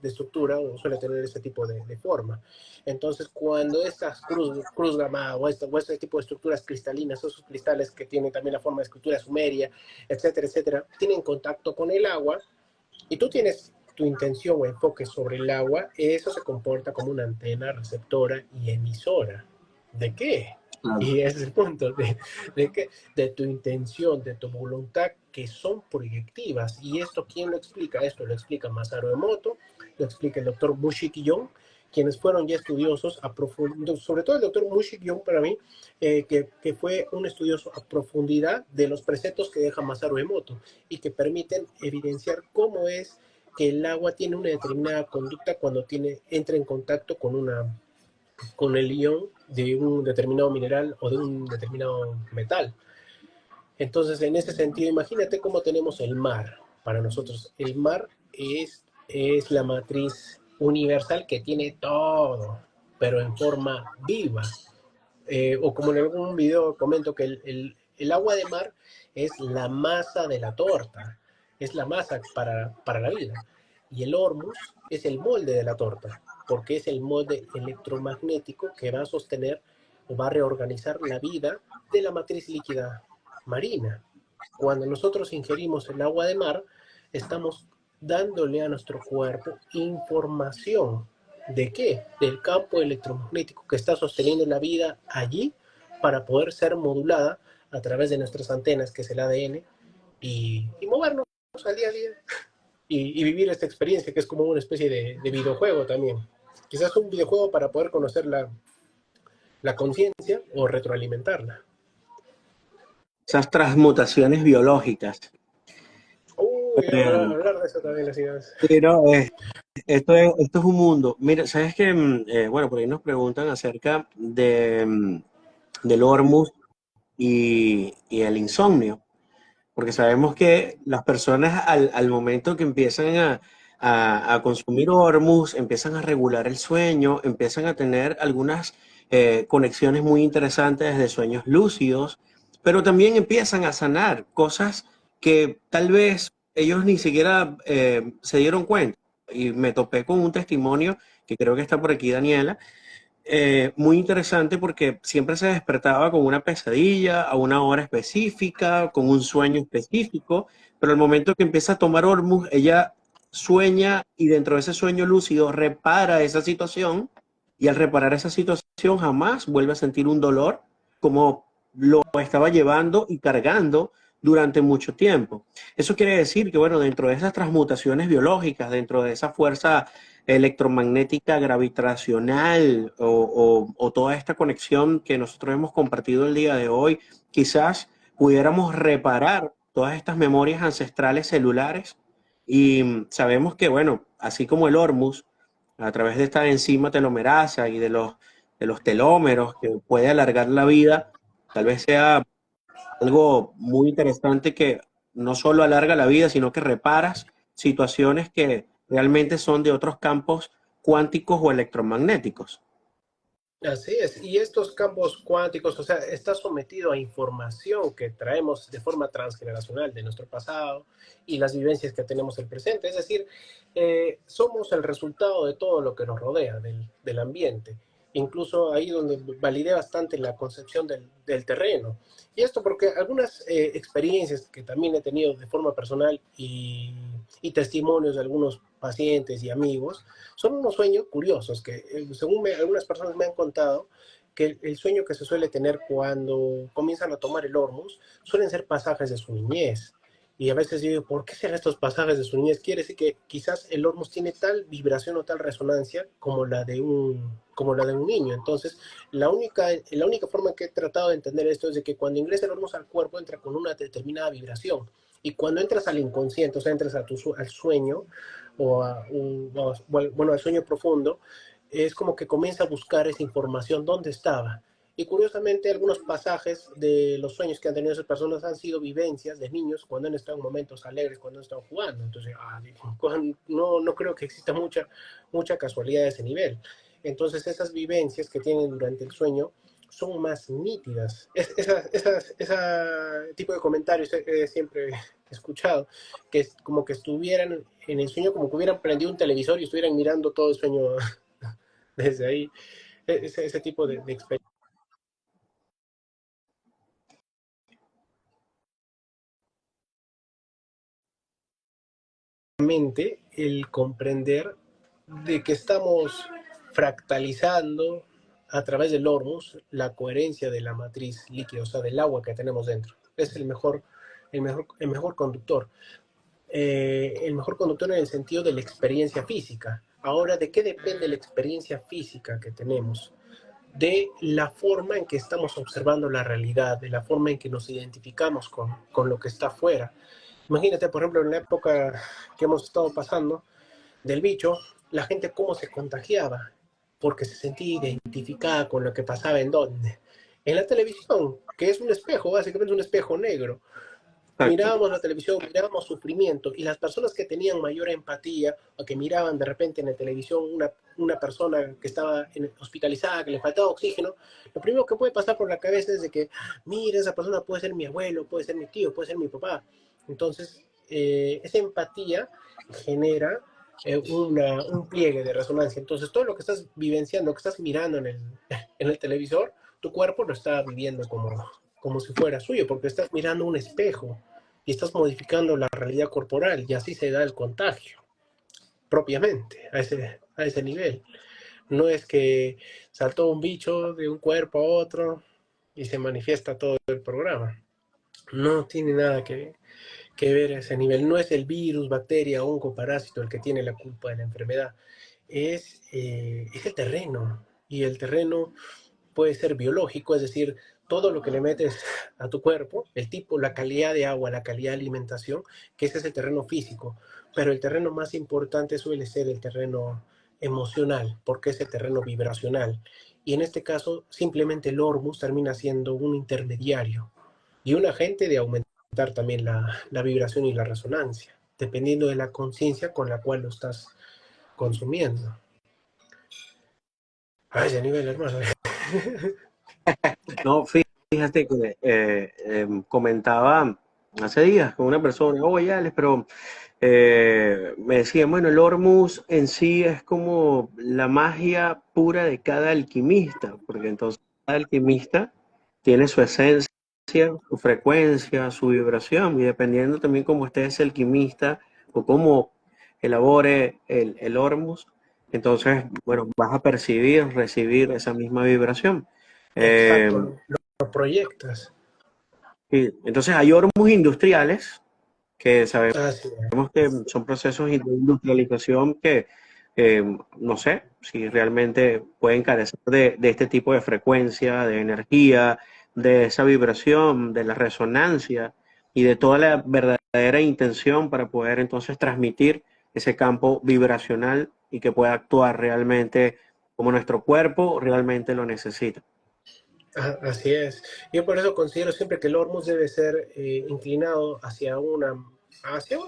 estructura, o suele tener ese tipo de forma. Entonces, cuando estas cruz gamada o este tipo de estructuras cristalinas, esos cristales que tienen también la forma de escritura sumeria, etcétera, etcétera, tienen contacto con el agua, y tú tienes tu intención o enfoque sobre el agua, eso se comporta como una antena receptora y emisora. ¿De qué? claro. Y ese es el punto, ¿de qué? De tu intención, de tu voluntad, que son proyectivas. ¿Y esto quién lo explica? Esto lo explica Masaru Emoto, lo explica el doctor Mushiki Yon, quienes fueron ya estudiosos a profundidad, sobre todo el doctor Mushiki Yon para mí, que fue un estudioso a profundidad de los preceptos que deja Masaru Emoto y que permiten evidenciar cómo es que el agua tiene una determinada conducta cuando entra en contacto con el ion de un determinado mineral o de un determinado metal. Entonces, en ese sentido, imagínate cómo tenemos el mar para nosotros. El mar es la matriz universal que tiene todo, pero en forma viva. O como en algún video comento que el agua de mar es la masa de la torta, es la masa para la vida. Y el hormus es el molde de la torta, porque es el molde electromagnético que va a sostener o va a reorganizar la vida de la matriz líquida marina. Cuando nosotros ingerimos el agua de mar, estamos dándole a nuestro cuerpo información. ¿De qué? Del campo electromagnético que está sosteniendo la vida allí para poder ser modulada a través de nuestras antenas, que es el ADN, y movernos al día a día y vivir esta experiencia que es como una especie de videojuego también. Quizás un videojuego para poder conocer la conciencia o retroalimentarla. Esas transmutaciones biológicas. Uy, Eh, hablar de eso también, las ideas. pero esto es un mundo. Mira, sabes que, bueno, por ahí nos preguntan acerca del Hormuz y el insomnio, porque sabemos que las personas al momento que empiezan a consumir hormus, empiezan a regular el sueño, empiezan a tener algunas conexiones muy interesantes de sueños lúcidos, pero también empiezan a sanar cosas que tal vez ellos ni siquiera se dieron cuenta. Y me topé con un testimonio que creo que está por aquí, Daniela, muy interesante porque siempre se despertaba con una pesadilla a una hora específica, con un sueño específico, pero al momento que empieza a tomar Ormus, ella sueña y dentro de ese sueño lúcido repara esa situación y al reparar esa situación jamás vuelve a sentir un dolor como lo estaba llevando y cargando durante mucho tiempo. Eso quiere decir que, bueno, dentro de esas transmutaciones biológicas, dentro de esa fuerza electromagnética gravitacional o toda esta conexión que nosotros hemos compartido el día de hoy, quizás pudiéramos reparar todas estas memorias ancestrales celulares y sabemos que, bueno, así como el Hormuz, a través de esta enzima telomerasa y de los telómeros que puede alargar la vida, tal vez sea algo muy interesante que no solo alarga la vida, sino que reparas situaciones que realmente son de otros campos cuánticos o electromagnéticos. Así es, y estos campos cuánticos, o sea, está sometido a información que traemos de forma transgeneracional de nuestro pasado y las vivencias que tenemos en el presente. Es decir, somos el resultado de todo lo que nos rodea, del ambiente. Incluso ahí donde validé bastante la concepción del terreno. Y esto porque algunas experiencias que también he tenido de forma personal y testimonios de algunos pacientes y amigos, son unos sueños curiosos que, según algunas personas me han contado, que el sueño que se suele tener cuando comienzan a tomar el Hormuz suelen ser pasajes de su niñez. Y a veces yo digo, ¿por qué serán estos pasajes de su niñez? Quiere decir que quizás el Hormuz tiene tal vibración o tal resonancia como la de un niño. Entonces, la única forma que he tratado de entender esto es de que cuando ingresa el Hormuz al cuerpo entra con una determinada vibración. Y cuando entras al inconsciente, o sea, entras al sueño, bueno, al sueño profundo, es como que comienza a buscar esa información, ¿dónde estaba? Y curiosamente, algunos pasajes de los sueños que han tenido esas personas han sido vivencias de niños cuando han estado en momentos alegres, cuando han estado jugando. Entonces, no creo que exista mucha casualidad de ese nivel. Entonces, esas vivencias que tienen durante el sueño son más nítidas. Ese tipo de comentarios siempre he escuchado, que es como que estuvieran en el sueño, como que hubieran prendido un televisor y estuvieran mirando todo el sueño desde ahí. Ese tipo de experiencia. El comprender de que estamos fractalizando a través del Hormuz la coherencia de la matriz líquida, o sea, del agua que tenemos dentro. Es el mejor conductor. El mejor conductor en el sentido de la experiencia física. Ahora, ¿de qué depende la experiencia física que tenemos? De la forma en que estamos observando la realidad, de la forma en que nos identificamos con lo que está afuera. Imagínate, por ejemplo, en la época que hemos estado pasando del bicho, la gente cómo se contagiaba, porque se sentía identificada con lo que pasaba en donde. En la televisión, que es un espejo, básicamente un espejo negro. Exacto. Mirábamos la televisión, mirábamos sufrimiento, y las personas que tenían mayor empatía o que miraban de repente en la televisión una persona que estaba hospitalizada, que le faltaba oxígeno, lo primero que puede pasar por la cabeza es de que, mira, esa persona puede ser mi abuelo, puede ser mi tío, puede ser mi papá. Entonces, esa empatía genera un pliegue de resonancia. Entonces, todo lo que estás vivenciando, que estás mirando en el televisor, tu cuerpo lo está viviendo como si fuera suyo, porque estás mirando un espejo y estás modificando la realidad corporal y así se da el contagio propiamente a ese nivel. No es que saltó un bicho de un cuerpo a otro y se manifiesta todo el programa. No tiene nada que ver a ese nivel. No es el virus, bacteria, hongo, parásito el que tiene la culpa de la enfermedad. Es el terreno. Y el terreno puede ser biológico, es decir, todo lo que le metes a tu cuerpo, el tipo, la calidad de agua, la calidad de alimentación, que ese es el terreno físico. Pero el terreno más importante suele ser el terreno emocional, porque es el terreno vibracional. Y en este caso, simplemente el Hormuz termina siendo un intermediario y un agente de aumentar también la vibración y la resonancia. dependiendo de la conciencia con la cual lo estás consumiendo. A ese nivel, hermano. No, fíjate que comentaba hace días con una persona, oye, Alex, pero me decían, bueno, el Hormuz en sí es como la magia pura de cada alquimista, porque entonces cada alquimista tiene su esencia, su frecuencia, su vibración, y dependiendo también cómo esté ese alquimista o cómo elabore el Hormuz, entonces, bueno, vas a percibir, recibir esa misma vibración. Exacto, Eh, lo proyectas. sí, entonces hay hormos industriales que sabemos Así que son procesos de industrialización que no sé si realmente pueden carecer de este tipo de frecuencia, de energía, de esa vibración, de la resonancia y de toda la verdadera intención para poder entonces transmitir ese campo vibracional y que pueda actuar realmente como nuestro cuerpo realmente lo necesita. Así es. Yo por eso considero siempre que el hormuz debe ser inclinado hacia una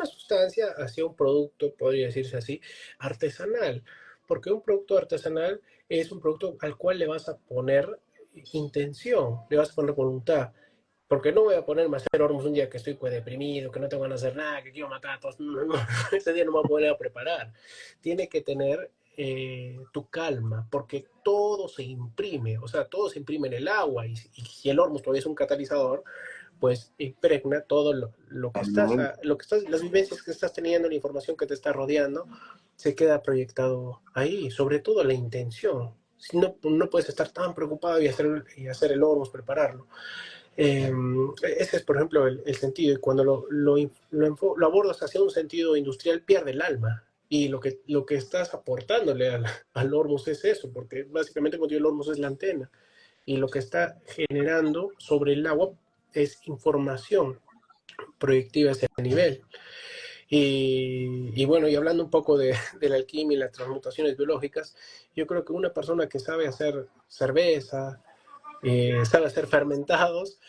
sustancia, hacia un producto, podría decirse así, artesanal. Porque un producto artesanal es un producto al cual le vas a poner intención, le vas a poner voluntad. Porque no voy a ponerme a hacer hormuz un día que estoy pues, deprimido, que no tengo ganas de hacer nada, que quiero matar a todos. No, no, ese día no me voy a poder a preparar. Tiene que tener tu calma, porque todo se imprime, o sea, todo se imprime en el agua, y si el hormuz todavía es un catalizador, pues impregna todo las vivencias que estás teniendo, la información que te está rodeando, se queda proyectado ahí, sobre todo la intención. Si no, no puedes estar tan preocupado y hacer el hormuz, prepararlo. Eh, Ese es, por ejemplo, el sentido. Y cuando lo abordas hacia un sentido industrial, pierde el alma. Y lo que estás aportándole al Hormuz es eso, porque básicamente como digo, el Hormuz es la antena. Y lo que está generando sobre el agua es información proyectiva a ese nivel. Y bueno, y hablando un poco de la alquimia y las transmutaciones biológicas, yo creo que una persona que sabe hacer cerveza, sabe hacer fermentados,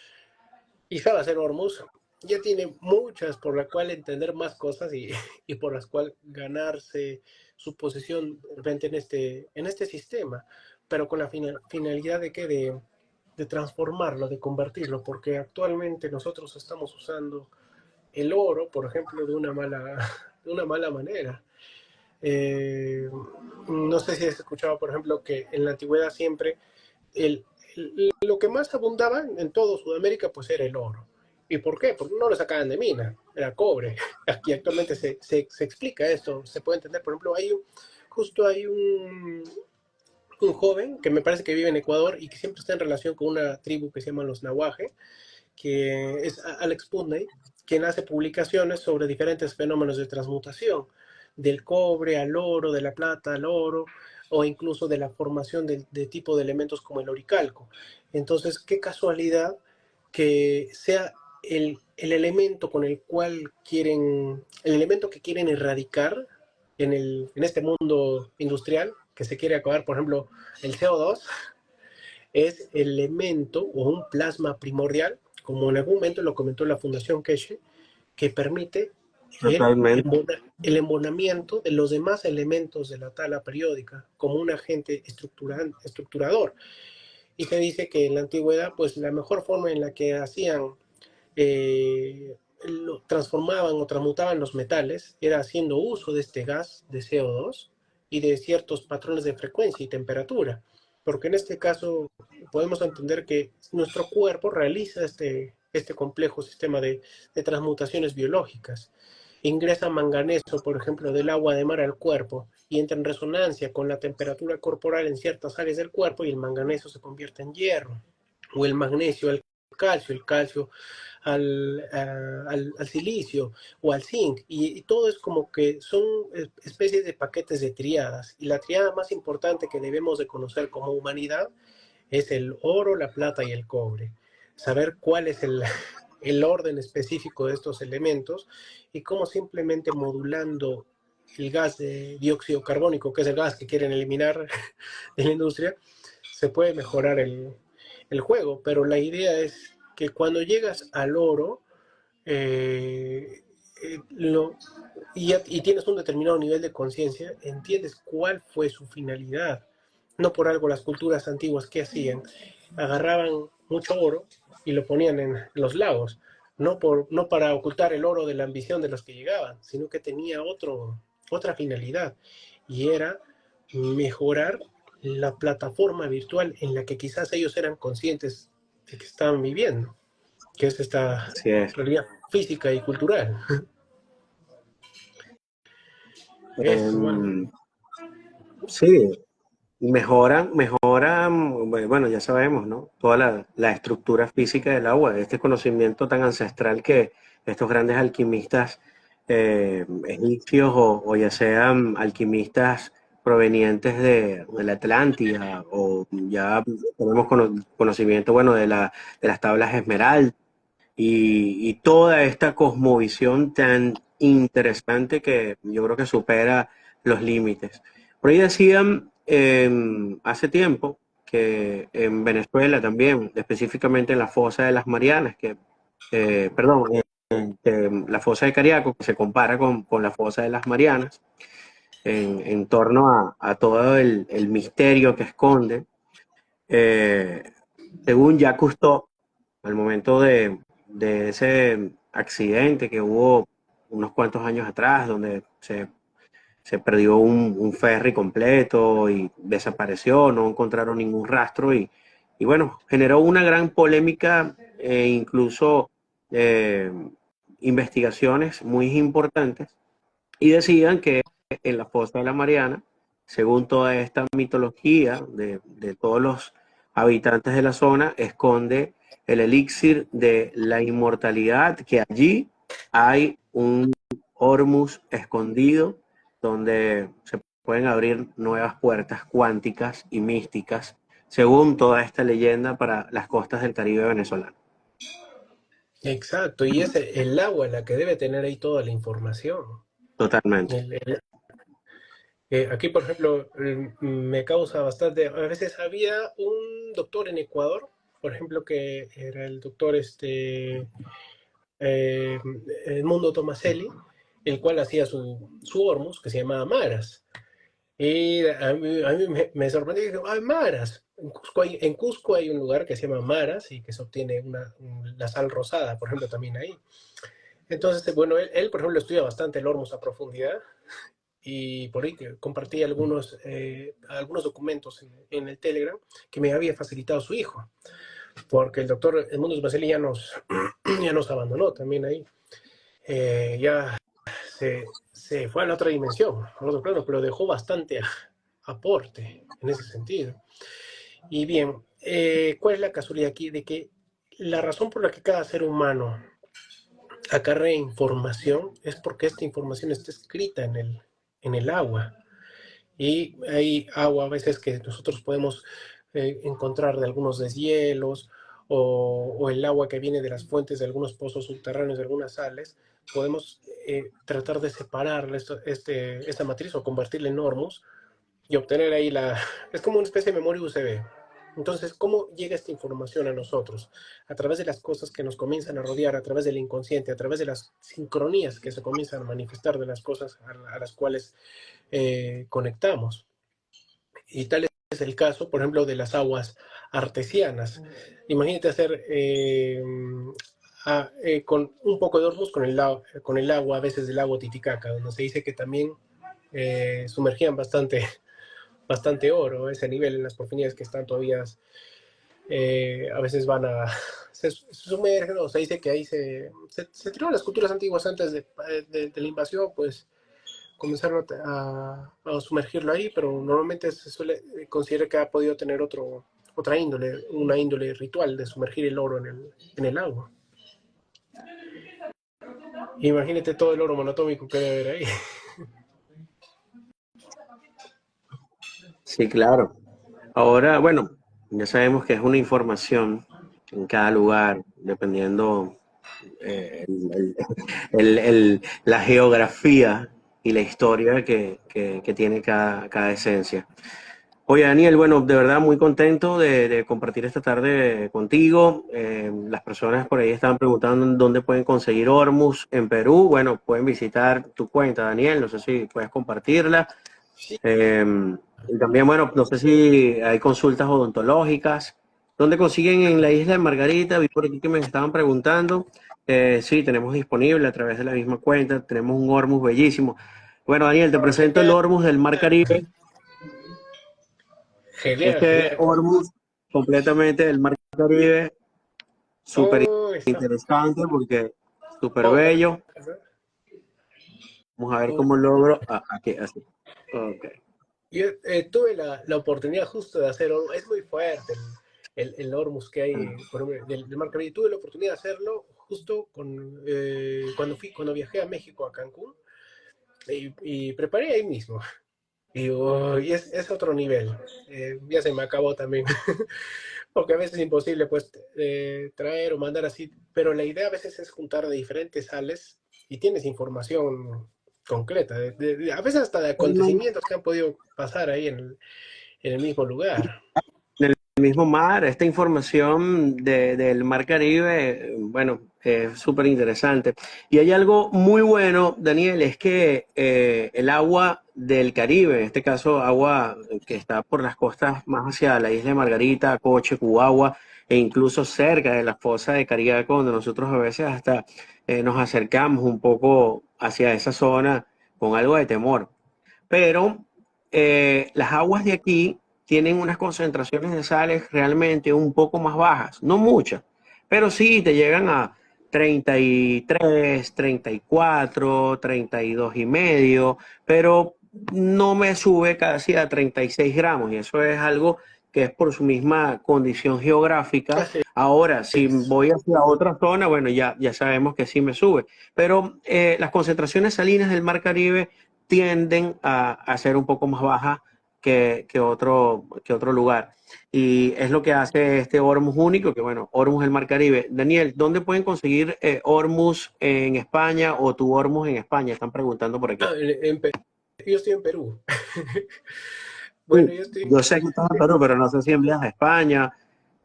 y sabe hacer Hormuz, ya tiene muchas por la cual entender más cosas y por las cuales ganarse su posición en este sistema, pero con la finalidad de, ¿qué? De transformarlo, de convertirlo, porque actualmente nosotros estamos usando el oro, por ejemplo, de una mala manera. Eh, no sé si has escuchado, por ejemplo, que en la antigüedad siempre el, lo que más abundaba en todo Sudamérica pues era el oro. ¿Y por qué? Porque no lo sacaban de mina, era cobre. Aquí actualmente se explica esto, se puede entender. Por ejemplo, justo hay un joven que me parece que vive en Ecuador y que siempre está en relación con una tribu que se llama los Nahuaje, que es Alex Putney, quien hace publicaciones sobre diferentes fenómenos de transmutación, del cobre al oro, de la plata al oro, o incluso de la formación de tipo de elementos como el oricalco. Entonces, qué casualidad que sea el elemento con el elemento que quieren erradicar en este mundo industrial, que se quiere acabar, por ejemplo, el CO2, es el elemento o un plasma primordial, como en algún momento lo comentó la Fundación Keshe, que permite Totalmente. el embonamiento de los demás elementos de la tabla periódica como un agente estructurador. Y se dice que en la antigüedad, pues la mejor forma en la que hacían, transformaban o transmutaban los metales era haciendo uso de este gas de CO2 y de ciertos patrones de frecuencia y temperatura. Porque en este caso podemos entender que nuestro cuerpo realiza este complejo sistema de transmutaciones biológicas. Ingresa manganeso, por ejemplo, del agua de mar al cuerpo y entra en resonancia con la temperatura corporal en ciertas áreas del cuerpo y el manganeso se convierte en hierro, o el magnesio al calcio, el calcio al silicio o al zinc, y todo es como que son especies de paquetes de triadas, y la triada más importante que debemos de conocer como humanidad es el oro, la plata y el cobre. Saber cuál es el orden específico de estos elementos y cómo simplemente modulando el gas de dióxido carbónico, que es el gas que quieren eliminar de la industria, se puede mejorar el juego. Pero la idea es que cuando llegas al oro, eh, lo, y tienes un determinado nivel de conciencia, entiendes cuál fue su finalidad. No por algo las culturas antiguas que hacían, agarraban mucho oro y lo ponían en los lagos, no para ocultar el oro de la ambición de los que llegaban, sino que tenía otra finalidad, y era mejorar la plataforma virtual en la que quizás ellos eran conscientes de que estaban viviendo, que es esta Así es. realidad física y cultural. Es, bueno, Em, sí, mejoran, bueno, ya sabemos, ¿no? Toda la estructura física del agua, este conocimiento tan ancestral que estos grandes alquimistas egipcios o ya sean alquimistas provenientes de la Atlántida, o ya tenemos conocimiento, bueno, de las tablas Esmeralda y toda esta cosmovisión tan interesante que yo creo que supera los límites. Por ahí decían hace tiempo que en Venezuela también, específicamente en la fosa de las Marianas, perdón, que la fosa de Cariaco, que se compara con la fosa de las Marianas, en torno a todo el misterio que esconde, eh, según Jacques Cousteau, al momento de ese accidente que hubo unos cuantos años atrás, donde se perdió un ferry completo y desapareció, no encontraron ningún rastro y bueno, generó una gran polémica e incluso eh, investigaciones muy importantes y decían que en la fosa de la Mariana, según toda esta mitología de todos los habitantes de la zona, esconde el elixir de la inmortalidad, que allí hay un Hormuz escondido donde se pueden abrir nuevas puertas cuánticas y místicas, según toda esta leyenda para las costas del Caribe venezolano. exacto, y es el agua la que debe tener ahí toda la información. Totalmente. Aquí, por ejemplo, me causa bastante. A veces había un doctor en Ecuador, por ejemplo, que era el doctor eh, Edmundo Tomaselli, el cual hacía su hormus, que se llamaba Maras. Y a mí me sorprendió y dije, ¡ay, Maras! En Cusco hay un lugar que se llama Maras y que se obtiene la sal rosada, por ejemplo, también ahí. Entonces, bueno, él, por ejemplo, estudia bastante el hormus a profundidad, y por ahí que compartí algunos documentos en el Telegram que me había facilitado su hijo, porque el doctor Edmundo Sbaceli ya nos abandonó también ahí. Ya se fue a la otra dimensión, al otro plano, pero dejó bastante aporte en ese sentido. Y bien, ¿cuál es la casualidad aquí? De que la razón por la que cada ser humano acarrea información es porque esta información está escrita en el agua. Y hay agua a veces que nosotros podemos encontrar de algunos deshielos, o el agua que viene de las fuentes de algunos pozos subterráneos, de algunas sales. Podemos tratar de separar esta matriz o convertirla en hormuz y obtener ahí Es como una especie de memoria USB. Entonces, ¿cómo llega esta información a nosotros? A través de las cosas que nos comienzan a rodear, a través del inconsciente, a través de las sincronías que se comienzan a manifestar de las cosas a las cuales conectamos. Y tal es el caso, por ejemplo, de las aguas artesianas. Imagínate hacer con un poco de hormuz con el agua, a veces del lago Titicaca, donde se dice que también sumergían bastante oro a ese nivel en las profundidades que están todavía. A veces se sumergen, o se dice que ahí se tiraron las culturas antiguas antes de la invasión, pues comenzaron a sumergirlo ahí, pero normalmente se suele considerar que ha podido tener otra índole, una índole ritual de sumergir el oro en el agua. Imagínate todo el oro monotómico que debe haber ahí. Sí, claro. Ahora, bueno, ya sabemos que es una información en cada lugar, dependiendo la geografía y la historia que tiene cada esencia. Oye, Daniel, bueno, de verdad muy contento de compartir esta tarde contigo. Las personas por ahí estaban preguntando dónde pueden conseguir Hormuz en Perú. Bueno, pueden visitar tu cuenta, Daniel. No sé si puedes compartirla. Sí, Eh, y también, bueno, no sé si hay consultas odontológicas. ¿Dónde consiguen en la isla de Margarita? Vi por aquí que me estaban preguntando. Sí, tenemos disponible a través de la misma cuenta. Tenemos un Hormuz bellísimo. Bueno, Daniel, te presento el genial, Hormuz del Mar Caribe. genial, Este genial. Hormuz completamente del Mar Caribe, súper Oh, está. interesante porque súper Oh, bello. perfecto. Vamos a ver Oh, cómo logro. Aquí, así. Ok. yo tuve la oportunidad justo de hacer, es muy fuerte el Hormuz que hay por ejemplo, del Mar Caribe. Tuve la oportunidad de hacerlo justo cuando viajé a México, a Cancún, y preparé ahí mismo. Y es otro nivel. Ya se me acabó también. Porque a veces es imposible pues traer o mandar así, pero la idea a veces es juntar de diferentes sales y tienes información concreta, a veces hasta de acontecimientos que han podido pasar ahí en el mismo lugar. El mismo mar, esta información del Mar Caribe, bueno, es súper interesante. Y hay algo muy bueno, Daniel, es que el agua del Caribe, en este caso agua que está por las costas más hacia la isla de Margarita, Coche, Cubagua, e incluso cerca de la fosa de Cariaco, donde nosotros a veces hasta nos acercamos un poco hacia esa zona con algo de temor. Pero las aguas de aquí tienen unas concentraciones de sales realmente un poco más bajas, no muchas, pero sí te llegan a 33, 34, 32 y medio, pero no me sube casi a 36 gramos y eso es algo que es por su misma condición geográfica. Así Ahora, si es. voy hacia otra zona, bueno, ya sabemos que sí me sube, pero las concentraciones salinas del Mar Caribe tienden a ser un poco más bajas que otro lugar. Y es lo que hace este Hormuz único, que bueno, Hormuz del Mar Caribe. Daniel, ¿dónde pueden conseguir Hormuz en España o tu Hormuz en España? Están preguntando por aquí. Ah, yo estoy en Perú. Sí, Bueno, yo estoy. yo sé que estás en Perú, pero no sé si envías a España.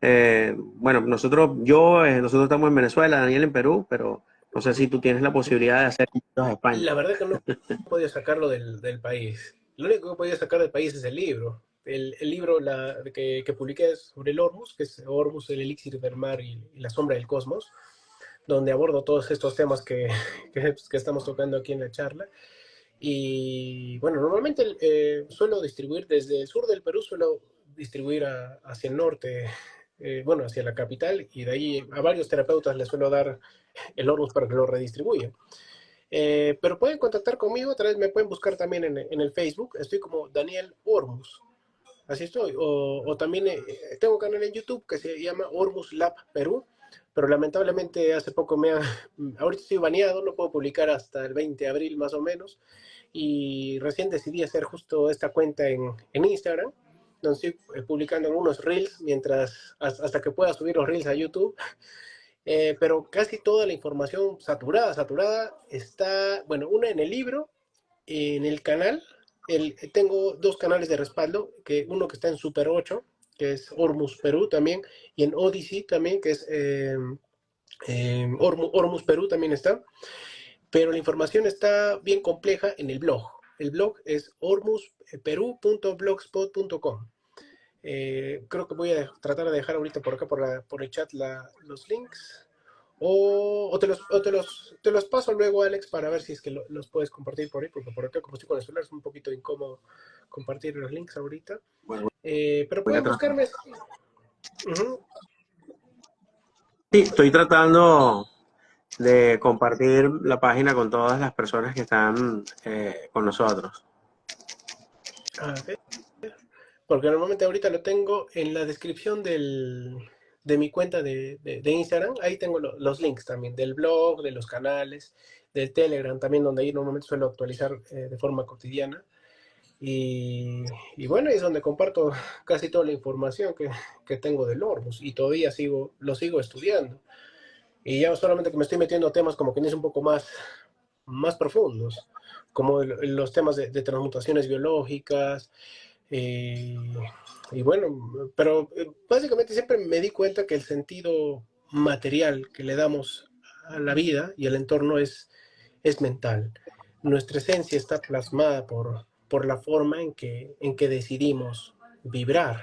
Bueno, nosotros estamos en Venezuela, Daniel en Perú, pero no sé si tú tienes la posibilidad de hacer envíos a España. La verdad que no he podido sacarlo del país. Lo único que he podido sacar del país es el libro. El libro que publiqué sobre el Hormuz, que es Hormuz, el elixir del mar y la sombra del cosmos, donde abordo todos estos temas que estamos tocando aquí en la charla. Y bueno, normalmente suelo distribuir desde el sur del Perú, suelo distribuir hacia el norte, bueno, hacia la capital, y de ahí a varios terapeutas les suelo dar el Hormuz para que lo redistribuyan. Pero pueden contactar conmigo, otra vez me pueden buscar también en el Facebook, estoy como Daniel Hormuz, así estoy. O también tengo un canal en YouTube que se llama Hormuz Lab Perú, pero lamentablemente hace poco ahorita estoy baneado, no puedo publicar hasta el 20 de abril más o menos, y recién decidí hacer justo esta cuenta en Instagram, donde estoy publicando algunos reels hasta que pueda subir los reels a YouTube. Pero casi toda la información saturada, está, bueno, una en el libro, en el canal. Tengo dos canales de respaldo, uno que está en Super 8, que es Hormuz Perú también, y en Odyssey también, que es Hormuz Perú también está. Pero la información está bien compleja en el blog. El blog es hormuzperú.blogspot.com. Creo que voy a tratar de dejar ahorita por acá por el chat los links. Te los paso luego, Alex, para ver si es que los puedes compartir por ahí, porque por acá, como estoy con el celular, es un poquito incómodo compartir los links ahorita. Bueno, Pero voy a pueden tratar. buscarme. Ujú. Sí, estoy tratando de compartir la página con todas las personas que están con nosotros. A ver, porque normalmente ahorita lo tengo en la descripción de mi cuenta de Instagram. Ahí tengo los links también del blog, de los canales, del Telegram también, donde ahí normalmente suelo actualizar de forma cotidiana. Y bueno, es donde comparto casi toda la información que tengo del Hormuz y todavía lo sigo estudiando. Y ya solamente que me estoy metiendo a temas como que es un poco más profundos, como los temas de transmutaciones biológicas, Eh, y bueno, pero básicamente siempre me di cuenta que el sentido material que le damos a la vida y al entorno es mental. Nuestra esencia está plasmada por la forma en que decidimos vibrar.